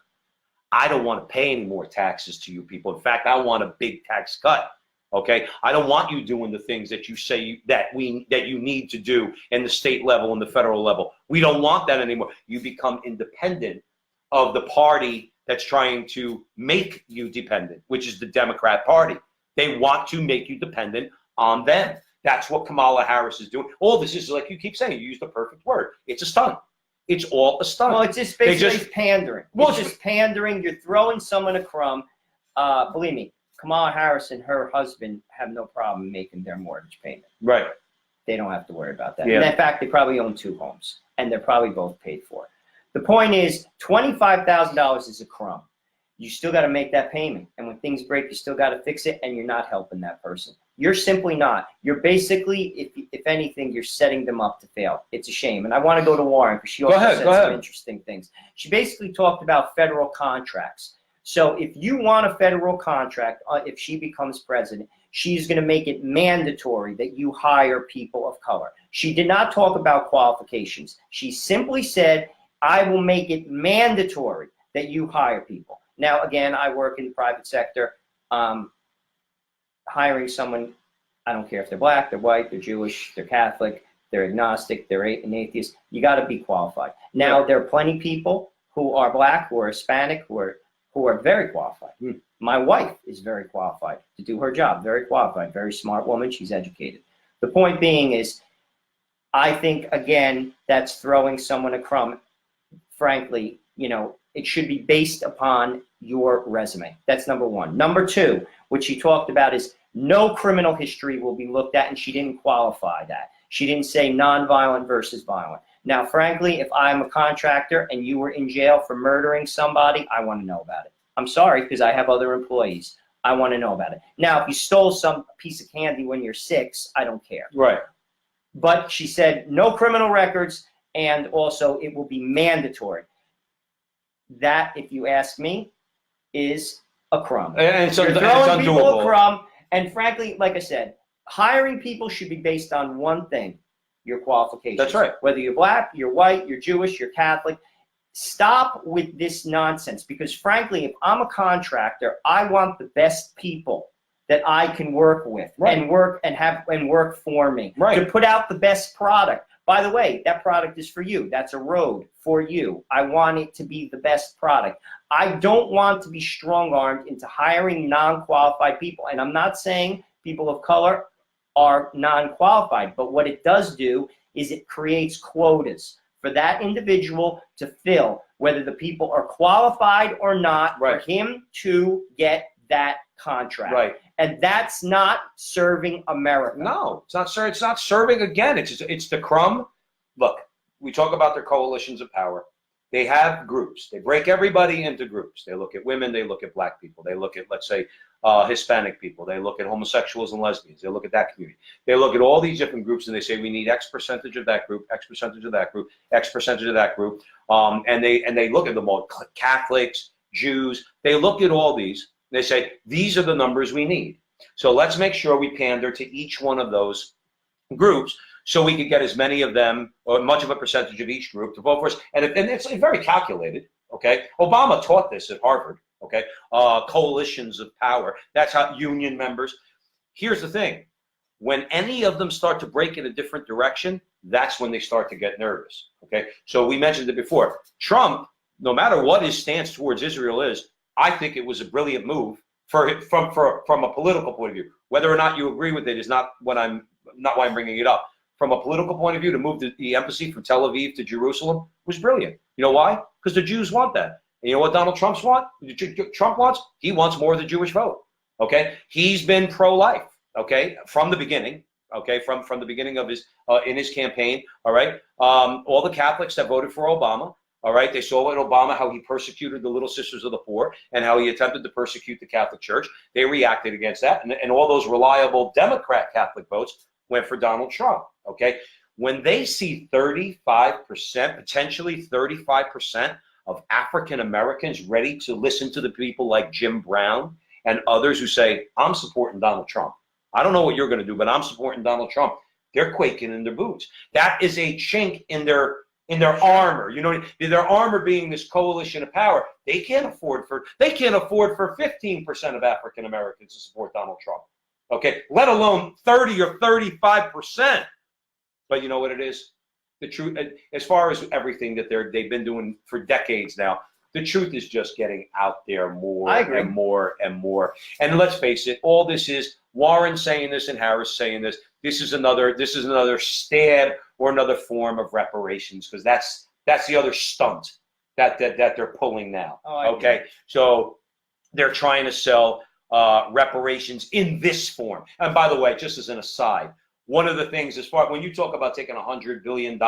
I don't want to pay any more taxes to you people. In fact, I want a big tax cut. Okay, I don't want you doing the things that you say that you need to do in the state level and the federal level. We don't want that anymore. You become independent of the party that's trying to make you dependent, which is the Democrat Party. They want to make you dependent on them. That's what Kamala Harris is doing. All this is, like you keep saying, you use the perfect word. It's a stunt. It's all a stunt. Well, it's just basically pandering. Well, it's just pandering. You're throwing someone a crumb. Believe me, Kamala Harris and her husband have no problem making their mortgage payment. Right. They don't have to worry about that. Yeah. And in fact, they probably own 2 homes, and they're probably both paid for. The point is, $25,000 is a crumb. You still got to make that payment. And when things break, you still got to fix it, and you're not helping that person. You're simply not. You're basically, if anything, you're setting them up to fail. It's a shame. And I want to go to Warren because she also said some interesting things. She basically talked about federal contracts. So if you want a federal contract, if she becomes president, she's going to make it mandatory that you hire people of color. She did not talk about qualifications. She simply said, I will make it mandatory that you hire people. Now, again, I work in the private sector. Hiring someone, I don't care if they're black, they're white, they're Jewish, they're Catholic, they're agnostic, they're an atheist. You got to be qualified. Now, there are plenty of people who are black, who are Hispanic, who are very qualified. My wife is very qualified to do her job, very qualified, very smart woman. She's educated. The point being is, I think, again, that's throwing someone a crumb. Frankly, it should be based upon your resume. That's number one. Number two, what she talked about is no criminal history will be looked at, and she didn't qualify that. She didn't say nonviolent versus violent. Now, frankly, if I'm a contractor and you were in jail for murdering somebody, I want to know about it. I'm sorry, because I have other employees. I want to know about it. Now, if you stole some piece of candy when you're 6, I don't care. Right. But she said no criminal records, and also it will be mandatory. That, if you ask me, is a crumb. And so you're it's throwing people undoable. a crumb, and frankly, like I said, hiring people should be based on one thing: your qualifications. That's right. Whether you're black, you're white, you're Jewish, you're Catholic. Stop with this nonsense, because frankly, if I'm a contractor, I want the best people that I can work with and work for me to put out the best product. By the way, that product is for you. That's a road for you. I want it to be the best product. I don't want to be strong-armed into hiring non-qualified people. And I'm not saying people of color are non-qualified, but what it does do is it creates quotas for that individual to fill, whether the people are qualified or not, for him to get that contract. Right. And that's not serving America. No, it's not. It's not serving. Again, it's the crumb. Look, we talk about their coalitions of power. They have groups. They break everybody into groups. They look at women. They look at black people. They look at, let's say, Hispanic people. They look at homosexuals and lesbians. They look at that community. They look at all these different groups, and they say we need X percentage of that group, X percentage of that group, X percentage of that group. And they look at them all: Catholics, Jews. They look at all these. They say, these are the numbers we need. So let's make sure we pander to each one of those groups so we could get as many of them, or much of a percentage of each group, to vote for us. And it's very calculated, okay? Obama taught this at Harvard, okay? Coalitions of power. That's how union members. Here's the thing. When any of them start to break in a different direction, that's when they start to get nervous, okay? So we mentioned it before. Trump, no matter what his stance towards Israel is, I think it was a brilliant move from a political point of view. Whether or not you agree with it is not why I'm bringing it up. From a political point of view, to move the embassy from Tel Aviv to Jerusalem was brilliant. You know why? Because the Jews want that. And you know what Donald Trump wants? He wants more of the Jewish vote. Okay, he's been pro-life. Okay, from the beginning. Okay, from the beginning of his in his campaign. All right, all the Catholics that voted for Obama. All right, they saw with Obama how he persecuted the Little Sisters of the Poor and how he attempted to persecute the Catholic Church. They reacted against that, and all those reliable Democrat Catholic votes went for Donald Trump. Okay, when they see 35%, potentially 35% of African Americans ready to listen to the people like Jim Brown and others who say, I'm supporting Donald Trump. I don't know what you're going to do, but I'm supporting Donald Trump. They're quaking in their boots. That is a chink in their armor. You know, their armor being this coalition of power. They can't afford for 15% of African Americans to support Donald Trump. Okay, let alone 30 or 35%. But you know what it is? The truth, as far as everything that they've been doing for decades now, the truth is just getting out there more and more and more. And let's face it, all this is Warren saying this and Harris saying this. This is another stab or another form of reparations, because that's the other stunt that they're pulling now. Okay, so they're trying to sell reparations in this form. And by the way, just as an aside, one of the things, when you talk about taking $100 billion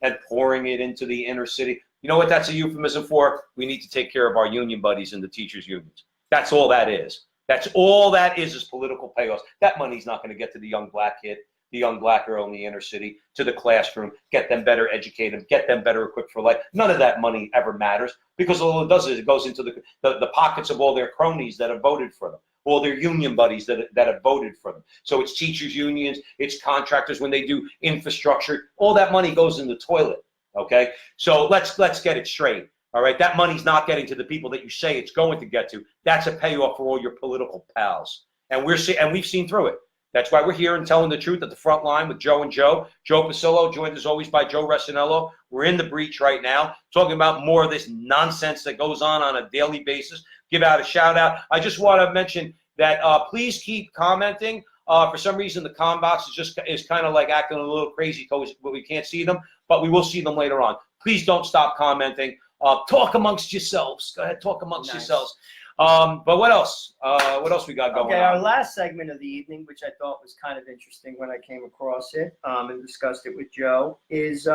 and pouring it into the inner city, you know what that's a euphemism for? We need to take care of our union buddies in the teachers' unions. That's all that is. That's all that is political payoffs. That money's not going to get to the young black kid, the young black girl in the inner city, to the classroom, get them better educated, get them better equipped for life. None of that money ever matters, because all it does is it goes into the pockets of all their cronies that have voted for them, all their union buddies that have voted for them. So it's teachers' unions, it's contractors when they do infrastructure. All that money goes in the toilet. Okay, so let's get it straight. All right, that money's not getting to the people that you say it's going to get to. That's a payoff for all your political pals, and we've seen through it. That's why we're here and telling the truth at the front line with Joe and Joe. Joe Pasillo, joined as always by Joe Resinello. We're in the breach right now, talking about more of this nonsense that goes on a daily basis. Give out a shout out. I just want to mention that please keep commenting. For some reason, the com box is kind of like acting a little crazy because we can't see them, but we will see them later on. Please don't stop commenting. Talk amongst yourselves. Go ahead, talk amongst yourselves. But what else? What else we got going on? Okay, our last segment of the evening, which I thought was kind of interesting when I came across it and discussed it with Joe, is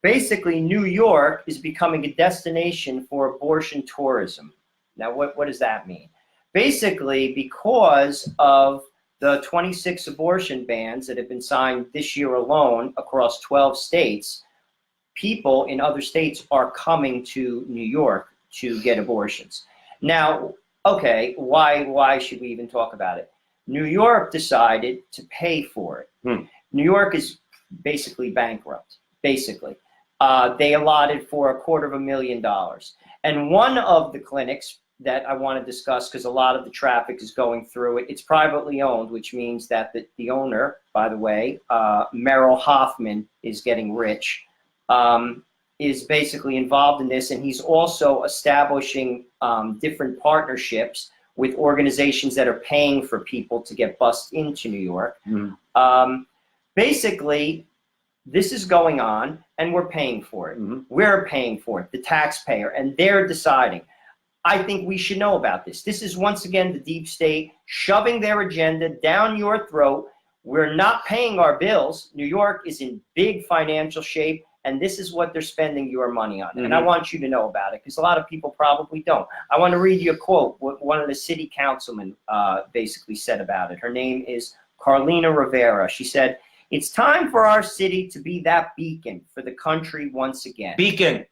basically New York is becoming a destination for abortion tourism. Now, what does that mean? Basically, because of the 26 abortion bans that have been signed this year alone across 12 states, people in other states are coming to New York to get abortions. Now, okay, why should we even talk about it? New York decided to pay for it. New York is basically bankrupt, basically. They allotted for $250,000. And one of the clinics that I want to discuss, because a lot of the traffic is going through it, it's privately owned, which means that the owner, by the way, Merrill Hoffman, is getting rich, is basically involved in this, and he's also establishing different partnerships with organizations that are paying for people to get bused into New York. Basically, this is going on, and we're paying for it. We're paying for it, the taxpayer, and they're deciding. I think we should know about this. This is, once again, the deep state shoving their agenda down your throat. We're not paying our bills. New York is in big financial shape, and this is what they're spending your money on. And I want you to know about it, because a lot of people probably don't. I want to read you a quote, what one of the city councilmen basically said about it. Her name is Carlina Rivera. She said, "It's time for our city to be that beacon for the country once again." Beacon.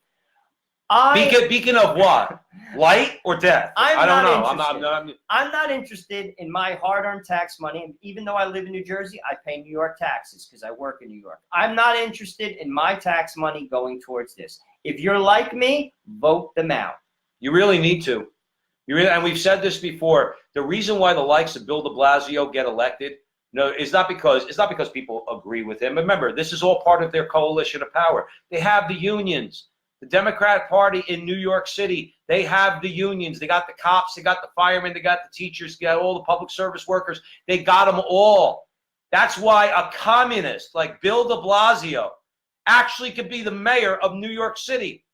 Beacon of what? Light or death? I don't know. I'm not interested in my hard-earned tax money. And even though I live in New Jersey, I pay New York taxes because I work in New York. I'm not interested in my tax money going towards this. If you're like me, vote them out. You really need to. And we've said this before. The reason why the likes of Bill de Blasio get elected, no, it's not because people agree with him. Remember, this is all part of their coalition of power. They have the unions. The Democratic Party in New York City, they have the unions. They got the cops, they got the firemen, they got the teachers, they got all the public service workers. They got them all. That's why a communist like Bill de Blasio actually could be the mayor of New York City.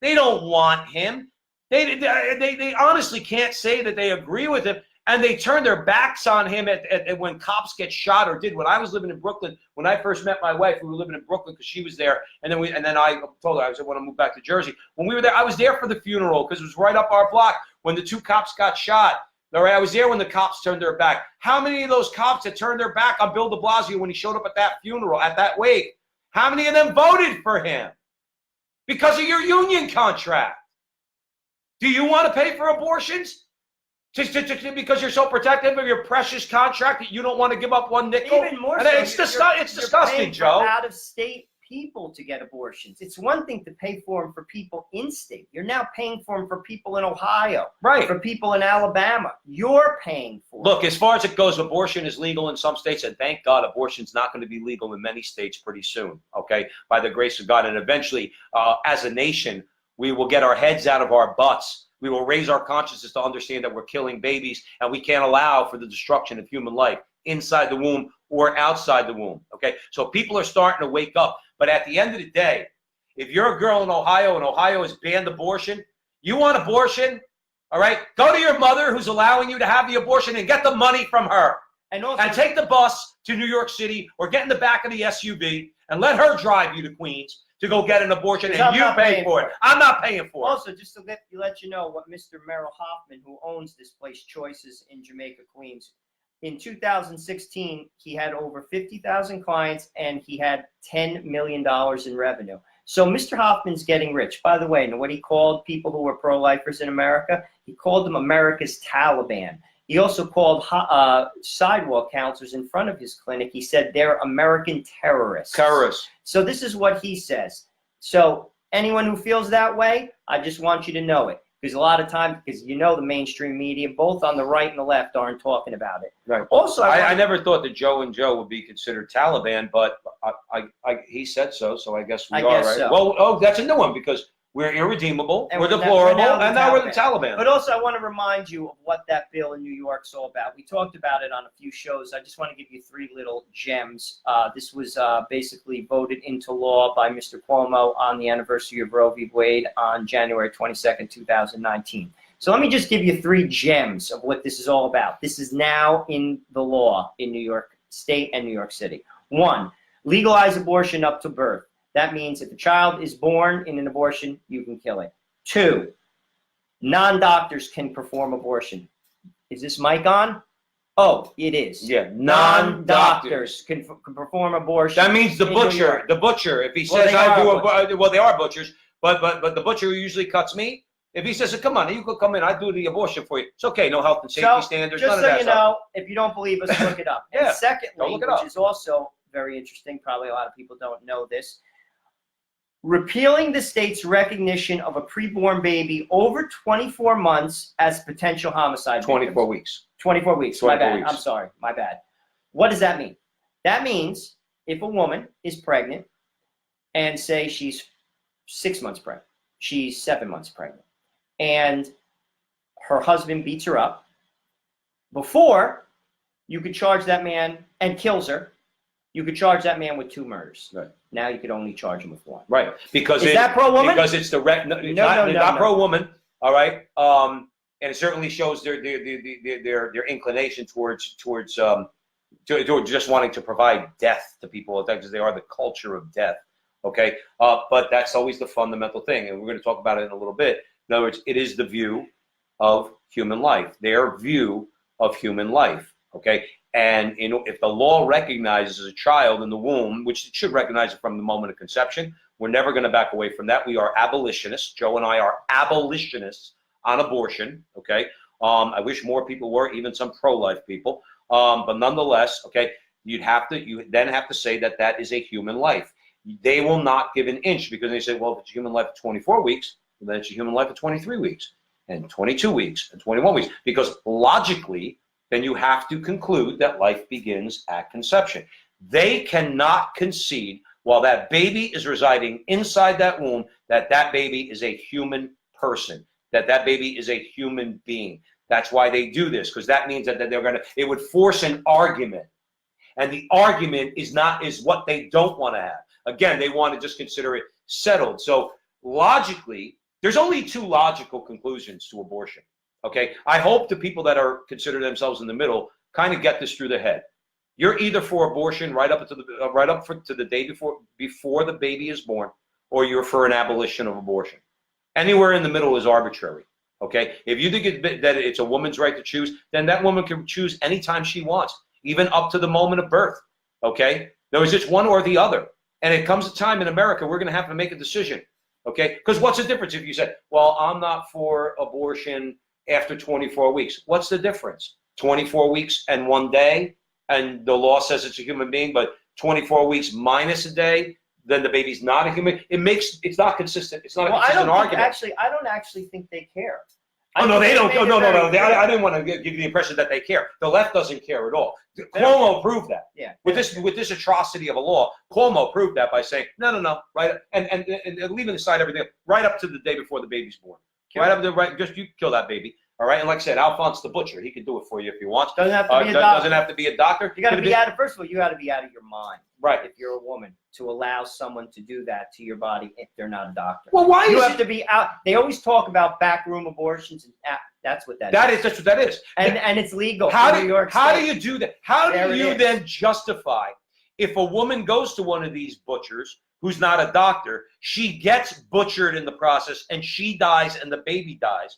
They don't want him. They honestly can't say that they agree with him. And they turn their backs on him at when cops get shot, or did when I was living in Brooklyn. When I first met my wife, we were living in Brooklyn because she was there. And then I told her, I said, when I moved back to Jersey. When we were there, I was there for the funeral because it was right up our block when the two cops got shot. All right, I was there when the cops turned their back. How many of those cops that turned their back on Bill de Blasio when he showed up at that funeral, at that wake, how many of them voted for him? Because of your union contract. Do you want to pay for abortions? Because you're so protective of your precious contract that you don't want to give up one nickel? Even more And so, it's disgusting, Joe. Out-of-state people to get abortions. It's one thing to pay for them for people in state. You're now paying for them for people in Ohio, right? For people in Alabama. You're paying for. Look, as far as it goes, abortion is legal in some states, and thank God, abortion's not going to be legal in many states pretty soon. Okay, by the grace of God, and eventually, as a nation, we will get our heads out of our butts. We will raise our consciousness to understand that we're killing babies, and we can't allow for the destruction of human life inside the womb or outside the womb. Okay, so people are starting to wake up. But at the end of the day, if you're a girl in Ohio and Ohio has banned abortion, you want abortion, all right? Go to your mother who's allowing you to have the abortion and get the money from her. And take the bus to New York City or get in the back of the SUV and let her drive you to Queens to go get an abortion, and you pay for it. I'm not paying for it. Also, just to let you know what Mr. Merrill Hoffman, who owns this place, Choices in Jamaica, Queens, in 2016, he had over 50,000 clients and he had $10 million in revenue. So Mr. Hoffman's getting rich. By the way, and what he called people who were pro-lifers in America, he called them America's Taliban. He also called sidewalk counselors in front of his clinic. He said they're American terrorists. Terrorists. So this is what he says. So anyone who feels that way, I just want you to know it. Because a lot of times, because you know the mainstream media, both on the right and the left, aren't talking about it. Right. Also, I never thought that Joe and Joe would be considered Taliban, but he said so, so I guess we are, right? So. Well, that's a new one because we're irredeemable, we're deplorable, and now we're the Taliban. But also, I want to remind you of what that bill in New York's all about. We talked about it on a few shows. I just want to give you three little gems. This was basically voted into law by Mr. Cuomo on the anniversary of Roe v. Wade on January 22nd, 2019. So let me just give you three gems of what this is all about. This is now in the law in New York State and New York City. 1, legalize abortion up to birth. That means if a child is born in an abortion, you can kill it. 2, non-doctors can perform abortion. Is this mic on? Oh, it is. Yeah, non-doctors can perform abortion. That means the butcher, if he says well, they are butchers, but the butcher who usually cuts meat, if he says, come on, you could come in, I do the abortion for you. It's okay, no health and safety standards, just none of so that you stuff. know, if you don't believe us, look it up. Yeah, and secondly, look it up. Which is also very interesting, probably a lot of people don't know this, repealing the state's recognition of a preborn baby over 24 months as potential homicide 24 victims. weeks. 24 weeks, 24 my bad, weeks. I'm sorry, my bad. What does that mean? That means if a woman is pregnant and say she's 6 months pregnant, she's 7 months pregnant, and her husband beats her up, before you could charge that man and kills her, you could charge that man with 2 murders. Right. Now you could only charge him with 1. Right. Because is that pro-woman? Because it's the not pro-woman. All right. And it certainly shows their inclination towards just wanting to provide death to people, because they are the culture of death. Okay. But that's always the fundamental thing, and we're going to talk about it in a little bit. In other words, it is the view of human life. Their view of human life. Okay. And if the law recognizes a child in the womb, which it should recognize it from the moment of conception, we're never going to back away from that. We are abolitionists. Joe and I are abolitionists on abortion. Okay. I wish more people were, even some pro-life people. But nonetheless, okay, you then have to say that that is a human life. They will not give an inch, because they say, well, if it's a human life of 24 weeks, then it's a human life of 23 weeks and 22 weeks and 21 weeks, because logically, then you have to conclude that life begins at conception. They cannot concede, while that baby is residing inside that womb, that that baby is a human person, that that baby is a human being. That's why they do this, because that means that it would force an argument. And the argument is what they don't want to have. Again, they want to just consider it settled. So logically, there's only 2 logical conclusions to abortion. Okay, I hope the people that consider themselves in the middle kind of get this through their head. You're either for abortion right up to the day before the baby is born, or you're for an abolition of abortion. Anywhere in the middle is arbitrary. Okay, if you think that it's a woman's right to choose, then that woman can choose anytime she wants, even up to the moment of birth. Okay, there was just one or the other, and it comes a time in America we're going to have to make a decision. Okay, because what's the difference if you say, well, I'm not for abortion, after 24 weeks. What's the difference? 24 weeks and 1 day, and the law says it's a human being, but 24 weeks minus a day, then the baby's not a human. It's not consistent. It's not a consistent argument. I don't actually think they care. Oh, no, they don't. No. I didn't want to give you the impression that they care. The left doesn't care at all. Cuomo proved that. Yeah. With this atrocity of a law, Cuomo proved that by saying, no, right, and leaving aside everything, right up to the day before the baby's born. Right up to just you kill that baby. All right, and like I said, Alphonse the butcher, he can do it for you if he wants. Doesn't have to be a doctor. Doesn't have to be a doctor. You got to be out of. First of all, you got to be out of your mind. Right. If you're a woman, to allow someone to do that to your body if they're not a doctor. Well, why you is have to be out? They always talk about backroom abortions, and that's what that is. That's what that is. And it's legal. How in New York do State. you do that? How do you then justify if a woman goes to one of these butchers who's not a doctor, she gets butchered in the process, and she dies, and the baby dies?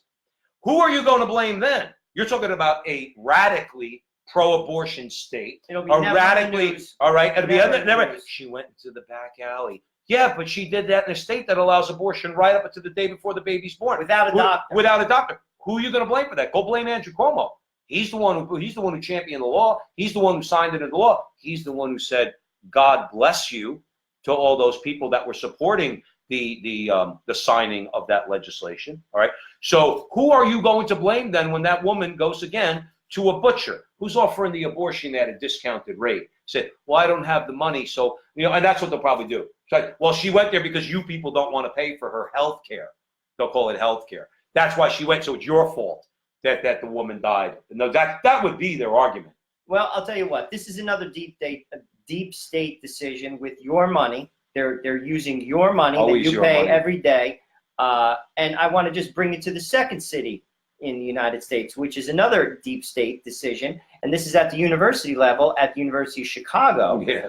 Who are you going to blame then? You're talking about a radically pro-abortion state. It'll be never radically, all right. It'll be never. News. She went into the back alley. Yeah, but she did that in a state that allows abortion right up to the day before the baby's born. Without a doctor. Without a doctor. Who are you going to blame for that? Go blame Andrew Cuomo. He's the one who championed the law. He's the one who signed it into law. He's the one who said, "God bless you," to all those people that were supporting the signing of that legislation. All right. So who are you going to blame then when that woman goes again to a butcher who's offering the abortion at a discounted rate? Say, well, I don't have the money, so and that's what they'll probably do. So, well, she went there because you people don't want to pay for her health care. They'll call it health care. That's why she went. So it's your fault that the woman died. No, that would be their argument. Well, I'll tell you what. This is another deep state decision with your money. They're using your money Always that you pay every day. And I want to just bring it to the second city in the United States, which is another deep state decision. And this is at the university level, at the University of Chicago. Yeah.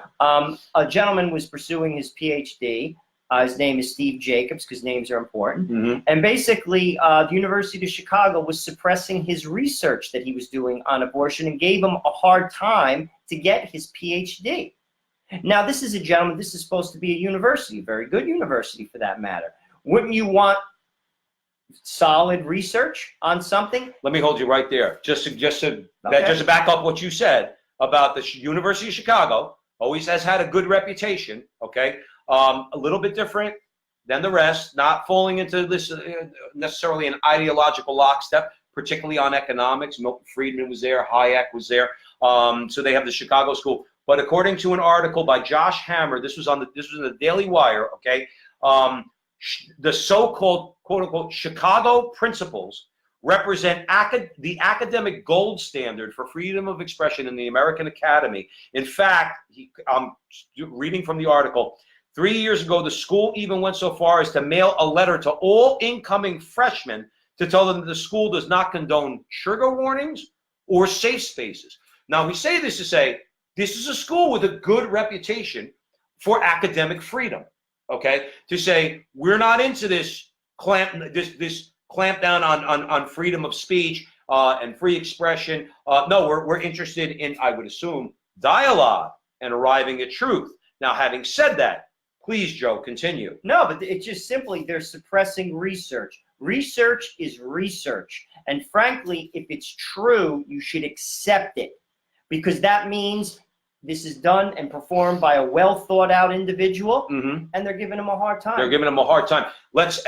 A gentleman was pursuing his PhD. His name is Steve Jacobs, because names are important. Mm-hmm. And basically, the University of Chicago was suppressing his research that he was doing on abortion and gave him a hard time to get his PhD. Now, this is a gentleman, this is supposed to be a university, a very good university for that matter. Wouldn't you want solid research on something? Let me hold you right there. Just to back up what you said about the University of Chicago, always has had a good reputation, okay? A little bit different than the rest, not falling into this necessarily an ideological lockstep, particularly on economics. Milton Friedman was there, Hayek was there. So they have the Chicago School. But according to an article by Josh Hammer, this was in the Daily Wire, okay? The so-called, quote-unquote, Chicago principles represent the academic gold standard for freedom of expression in the American Academy. In fact, I'm reading from the article, 3 years ago, the school even went so far as to mail a letter to all incoming freshmen to tell them that the school does not condone trigger warnings or safe spaces. Now, we say this to say, this is a school with a good reputation for academic freedom, okay? To say, we're not into this clampdown on freedom of speech and free expression. No, we're interested in, I would assume, dialogue and arriving at truth. Now, having said that, please, Joe, continue. No, but it's just simply they're suppressing research. Research is research. And frankly, if it's true, you should accept it, because that means this is done and performed by a well-thought-out individual, and they're giving him a hard time. They're giving him a hard time. Let's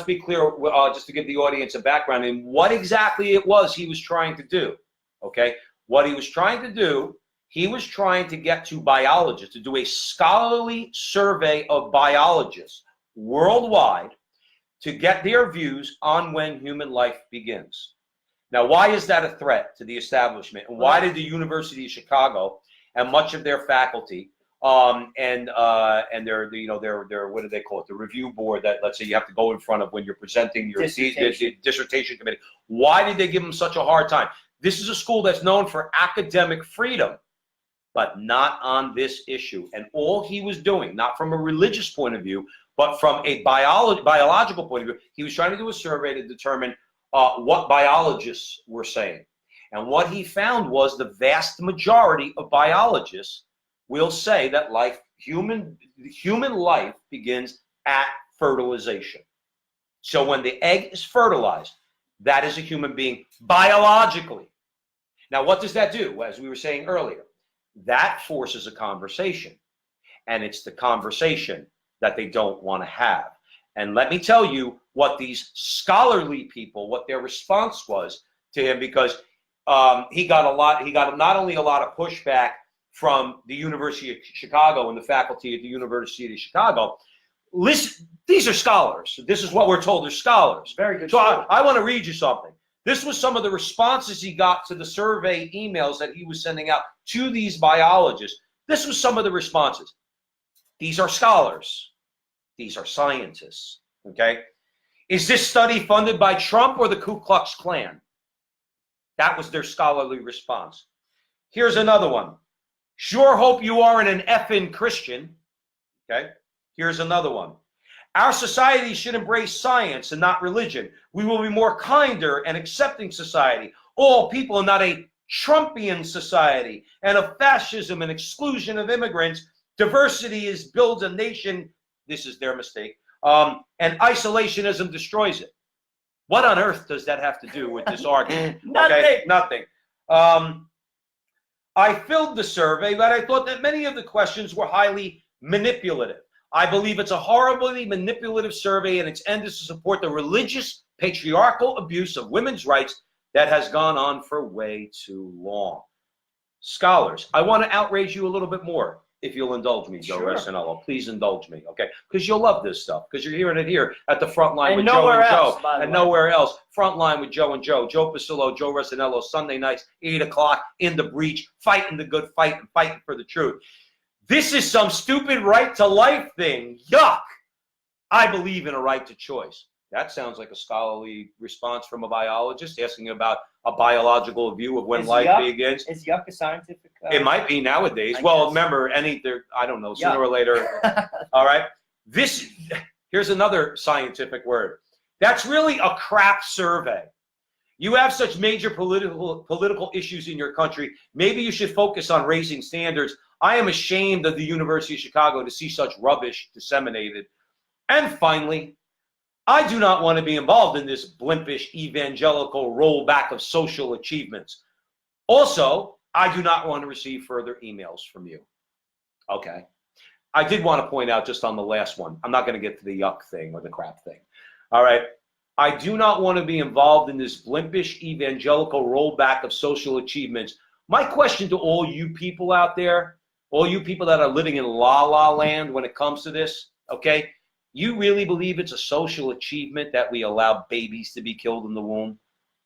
be clear, just to give the audience a background in what exactly it was he was trying to do. Okay, what he was trying to do, he was trying to get to biologists, to do a scholarly survey of biologists worldwide to get their views on when human life begins. Now, why is that a threat to the establishment? And why did the University of Chicago and much of their faculty and their what do they call it, the review board that, let's say, you have to go in front of when you're presenting your dissertation committee, why did they give them such a hard time? This is a school that's known for academic freedom, but not on this issue. And all he was doing, not from a religious point of view, but from a biological point of view, he was trying to do a survey to determine what biologists were saying. And what he found was the vast majority of biologists will say that human life begins at fertilization. So when the egg is fertilized, That is a human being biologically. Now, what does that do? As we were saying earlier, that forces a conversation. And it's the conversation that they don't want to have. And let me tell you what these scholarly people, what their response was to him, because he got not only a lot of pushback from the University of Chicago and the faculty at the University of Chicago. Listen, these are scholars. This is what we're told, they're scholars. Very good. So I want to read you something. This was some of the responses he got to the survey emails that he was sending out to these biologists. This was some of the responses. These are scholars. These are scientists. Okay? Is this study funded by Trump or the Ku Klux Klan? That was their scholarly response. Here's another one. Sure hope you aren't an effing Christian. Okay? Here's another one. Our society should embrace science and not religion. We will be more kinder and accepting society. All people and not a Trumpian society and of fascism and exclusion of immigrants. Diversity builds a nation. This is their mistake. And isolationism destroys it. What on earth does that have to do with this argument? Nothing. Okay, nothing. I filled the survey, but I thought that many of the questions were highly manipulative. I believe it's a horribly manipulative survey, and its end is to support the religious, patriarchal abuse of women's rights that has gone on for way too long. Scholars, I want to outrage you a little bit more, if you'll indulge me, Joe Resinello. Please indulge me, okay? Because you'll love this stuff, because you're hearing it here at the Frontline with Joe and Joe. And nowhere else. Frontline with Joe and Joe. Joe Pasillo, Joe Resinello, Sunday nights, 8 o'clock, in the breach, fighting the good fight and fighting for the truth. This is some stupid right to life thing. Yuck. I believe in a right to choice. That sounds like a scholarly response from a biologist asking about a biological view of when life begins. Is yuck a scientific? It might be nowadays. Well, remember, I don't know, sooner or later. All right. Here's another scientific word. That's really a crap survey. You have such major political issues in your country. Maybe you should focus on raising standards. I am ashamed of the University of Chicago to see such rubbish disseminated. And finally, I do not want to be involved in this blimpish evangelical rollback of social achievements. Also, I do not want to receive further emails from you. Okay. I did want to point out just on the last one, I'm not going to get to the yuck thing or the crap thing. All right. I do not want to be involved in this blimpish evangelical rollback of social achievements. My question to all you people out there, all you people that are living in la-la land when it comes to this, okay, you really believe it's a social achievement that we allow babies to be killed in the womb?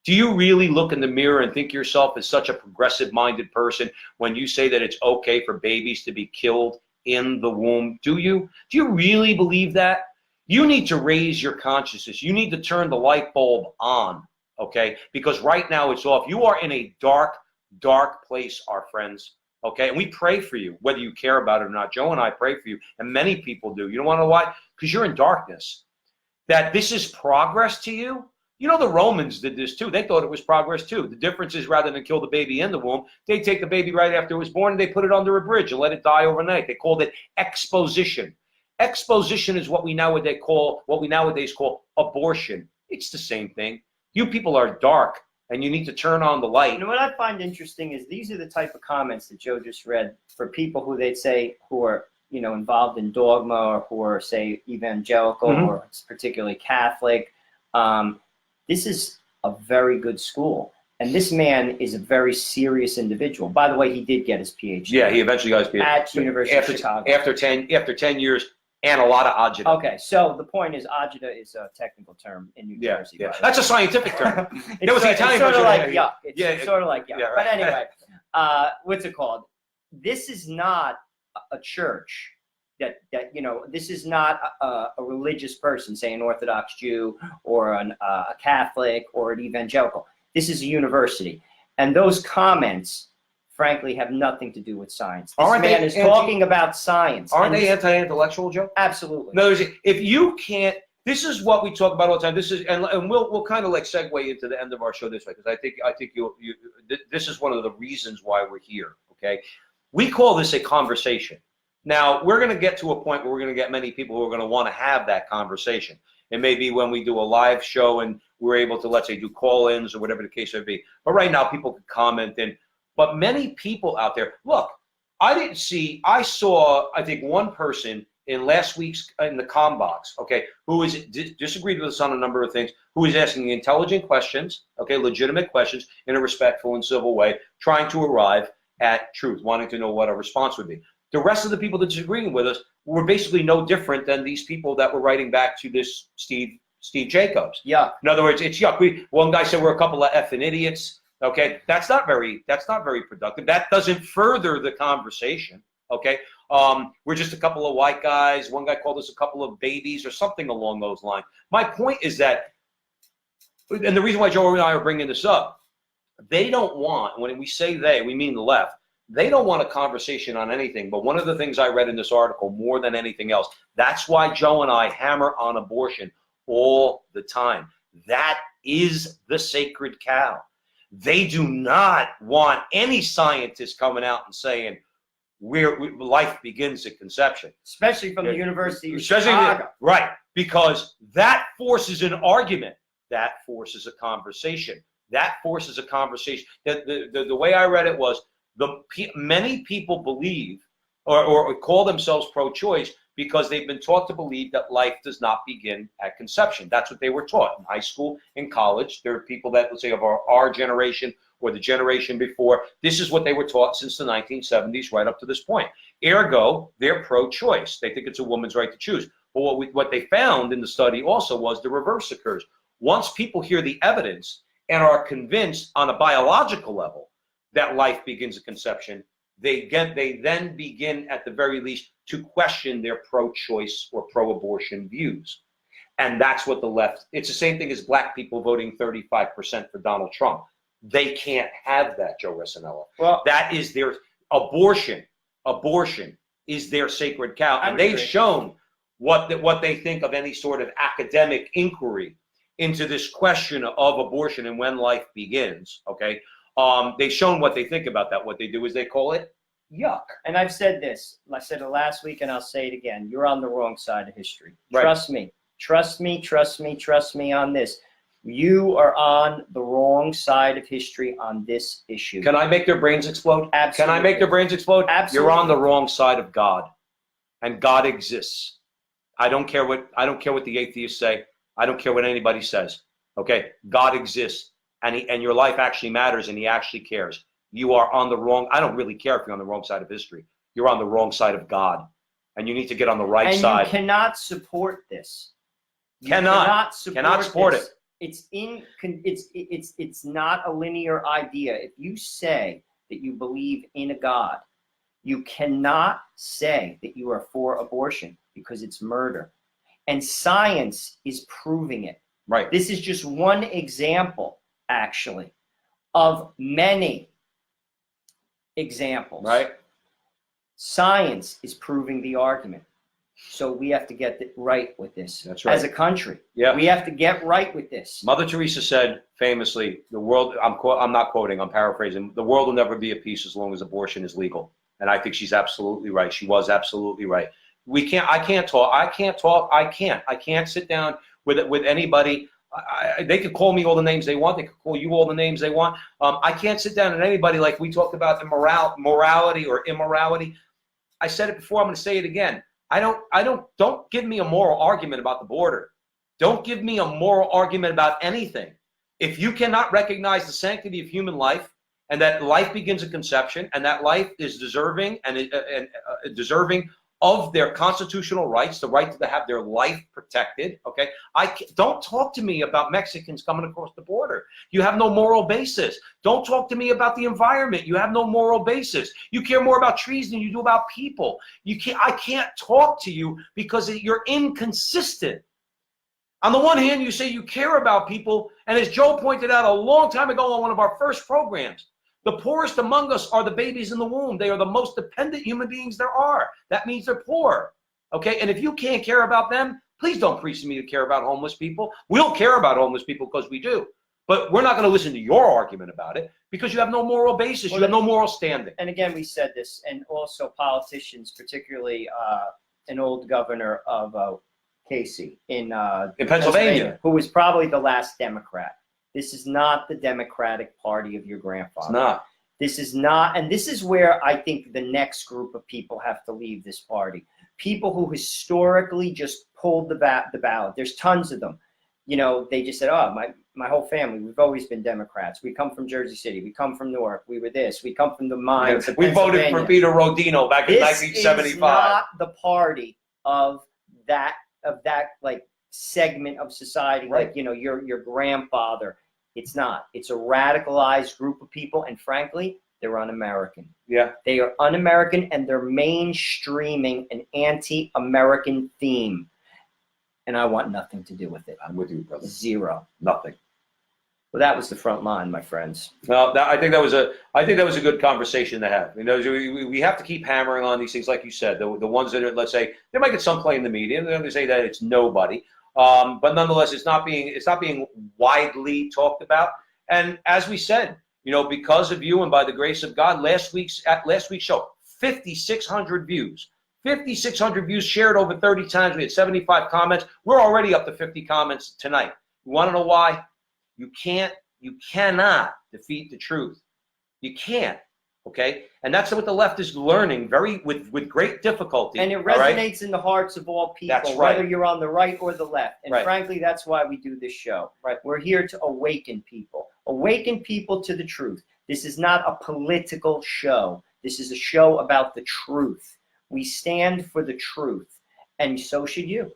Do you really look in the mirror and think yourself as such a progressive-minded person when you say that it's okay for babies to be killed in the womb? Do you? Do you really believe that? You need to raise your consciousness. You need to turn the light bulb on, okay? Because right now it's off. You are in a dark, dark place, our friends, okay? And we pray for you, whether you care about it or not. Joe and I pray for you, and many people do. You don't want to know why? Because you're in darkness. That this is progress to you. You know, the Romans did this too. They thought it was progress too. The difference is rather than kill the baby in the womb, they take the baby right after it was born and they put it under a bridge and let it die overnight. They called it exposition. Exposition is what we nowadays call abortion. It's the same thing. You people are dark, and you need to turn on the light. You know what I find interesting is these are the type of comments that Joe just read for people who they'd say who are, you know, involved in dogma or who are, say, evangelical or particularly Catholic. This is a very good school. And this man is a very serious individual. By the way, he did get his PhD. Yeah, he eventually got his PhD. At University of Chicago. After 10 years and a lot of agita. Okay, so the point is agita is a technical term in New Jersey. Yeah. That's a scientific term. It was the Italian version. Sort of like yuck. It's sort of like yuck. Yeah, right. But anyway, what's it called? This is not a church. That you know, this is not a religious person, say an Orthodox Jew or a Catholic or an evangelical. This is a university, and those comments, frankly, have nothing to do with science. This man is talking about science. Aren't they anti-intellectual, Joe? Absolutely. No, if you can't, this is what we talk about all the time. This is, and we'll kind of like segue into the end of our show this way, because I think this is one of the reasons why we're here. Okay, we call this a conversation. Now, we're going to get to a point where we're going to get many people who are going to want to have that conversation. It may be when we do a live show and we're able to, let's say, do call-ins or whatever the case may be. But right now, people can comment in. But many people out there, look, I saw, I think, one person in last week's, in the com box, okay, who is disagreed with us on a number of things, who is asking intelligent questions, okay, legitimate questions in a respectful and civil way, trying to arrive at truth, wanting to know what our response would be. The rest of the people that disagreeing with us were basically no different than these people that were writing back to this Steve Jacobs. Yeah. In other words, it's yuck. One guy said we're a couple of effing idiots. Okay, that's not very productive. That doesn't further the conversation. Okay, we're just a couple of white guys. One guy called us a couple of babies or something along those lines. My point is that, and the reason why Joe and I are bringing this up, they don't want, when we say they, we mean the left, they don't want a conversation on anything. But one of the things I read in this article more than anything else, that's why Joe and I hammer on abortion all the time. That is the sacred cow. They do not want any scientist coming out and saying life begins at conception. Especially from the University of Chicago. Right, because that forces an argument. That forces a conversation. That forces a conversation. The way I read it was, many people believe or call themselves pro-choice because they've been taught to believe that life does not begin at conception. That's what they were taught in high school, in college. There are people that, let's say, of our generation or the generation before, this is what they were taught since the 1970s right up to this point. Ergo, they're pro-choice. They think it's a woman's right to choose. But what they found in the study also was the reverse occurs. Once people hear the evidence and are convinced on a biological level that life begins at conception, they then begin, at the very least, to question their pro-choice or pro-abortion views. And that's what the left, it's the same thing as black people voting 35% for Donald Trump. They can't have that, Joe Resinella. Well, that is their abortion is their sacred cow. And they've shown what they think of any sort of academic inquiry into this question of abortion and when life begins, okay? They've shown what they think about that. What they do is they call it yuck. And I've said this. I said it last week, and I'll say it again. You're on the wrong side of history. Right. Trust me. Trust me. Trust me. Trust me on this. You are on the wrong side of history on this issue. Can I make their brains explode? Absolutely. Can I make their brains explode? Absolutely. You're on the wrong side of God, and God exists. I don't care what the atheists say. I don't care what anybody says. Okay, God exists. And your life actually matters, and he actually cares. You are on the wrong, I don't really care if you're on the wrong side of history. You're on the wrong side of God. And you need to get on the right side. And you cannot support this. You cannot support it. It's not a linear idea. If you say that you believe in a God, you cannot say that you are for abortion because it's murder. And science is proving it. Right. This is just one example, actually, of many examples. Right. Science is proving the argument. So we have to get it right with this. That's right. As a country. Yeah. We have to get right with this. Mother Teresa said famously, the world, I'm not quoting, I'm paraphrasing, the world will never be at peace as long as abortion is legal. And I think she's absolutely right. She was absolutely right. I can't sit down with anybody. They could call me all the names they want. They could call you all the names they want. I can't sit down with anybody like we talked about the morality or immorality. I said it before. I'm going to say it again. Don't give me a moral argument about the border. Don't give me a moral argument about anything. If you cannot recognize the sanctity of human life and that life begins at conception and that life is deserving and deserving of their constitutional rights, the right to have their life protected, okay? Don't talk to me about Mexicans coming across the border. You have no moral basis. Don't talk to me about the environment. You have no moral basis. You care more about trees than you do about people. I can't talk to you because you're inconsistent. On the one hand, you say you care about people, and as Joe pointed out a long time ago on one of our first programs, the poorest among us are the babies in the womb. They are the most dependent human beings there are. That means they're poor, okay? And if you can't care about them, please don't preach to me to care about homeless people. We'll care about homeless people because we do. But we're not going to listen to your argument about it because you have no moral basis. You have no moral standing. And again, we said this, and also politicians, particularly an old governor of Casey in Pennsylvania, who was probably the last Democrat. This is not the Democratic Party of your grandfather. It's not. This is not, and this is where I think the next group of people have to leave this party. People who historically just pulled the ballot. There's tons of them. You know, they just said, oh, my whole family, we've always been Democrats. We come from Jersey City. We come from Newark. We were this. We come from the mines. We voted for Peter Rodino back in 1975. This is not the party of that like segment of society, right. like, you know, your grandfather. It's not. It's a radicalized group of people, and frankly, they're un-American. Yeah. They are un-American, and they're mainstreaming an anti-American theme. And I want nothing to do with it. I'm with you, brother. Zero. Nothing. Well, that was the front line, my friends. Well, I think that was a good conversation to have. You know, we have to keep hammering on these things, like you said, the ones that are, let's say, they might get some play in the media, and they say that it's nobody. But nonetheless, it's not being widely talked about. And as we said, you know, because of you and by the grace of God, last week's show, 5,600 views. 5,600 views, shared over 30 times. We had 75 comments. We're already up to 50 comments tonight. You want to know why? You cannot defeat the truth. You can't. Okay, and that's what the left is learning with great difficulty. And it resonates in the hearts of all people, that's right. Whether you're on the right or the left. And right. frankly, that's why we do this show. Right. We're here to awaken people to the truth. This is not a political show. This is a show about the truth. We stand for the truth, and so should you.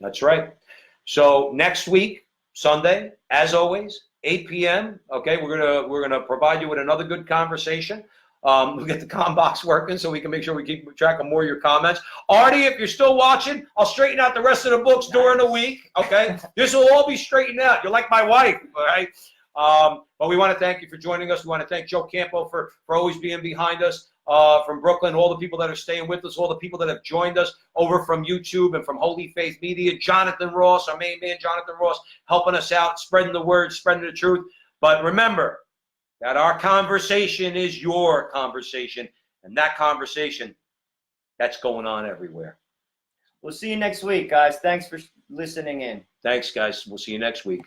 That's right. So next week, Sunday, as always, 8 p.m. Okay, we're gonna provide you with another good conversation. We'll get the comm box working so we can make sure we keep track of more of your comments. Artie, if you're still watching, I'll straighten out the rest of the books during the week. Okay, this will all be straightened out. You're like my wife, all right? But we want to thank you for joining us. We want to thank Joe Campo for always being behind us. From Brooklyn, all the people that are staying with us, all the people that have joined us over from YouTube and from HolyFaith Media, Jonathan Ross, our main man, Jonathan Ross, helping us out, spreading the word, spreading the truth. But remember that our conversation is your conversation, and that conversation, that's going on everywhere. We'll see you next week, guys. Thanks for listening in. Thanks, guys. We'll see you next week.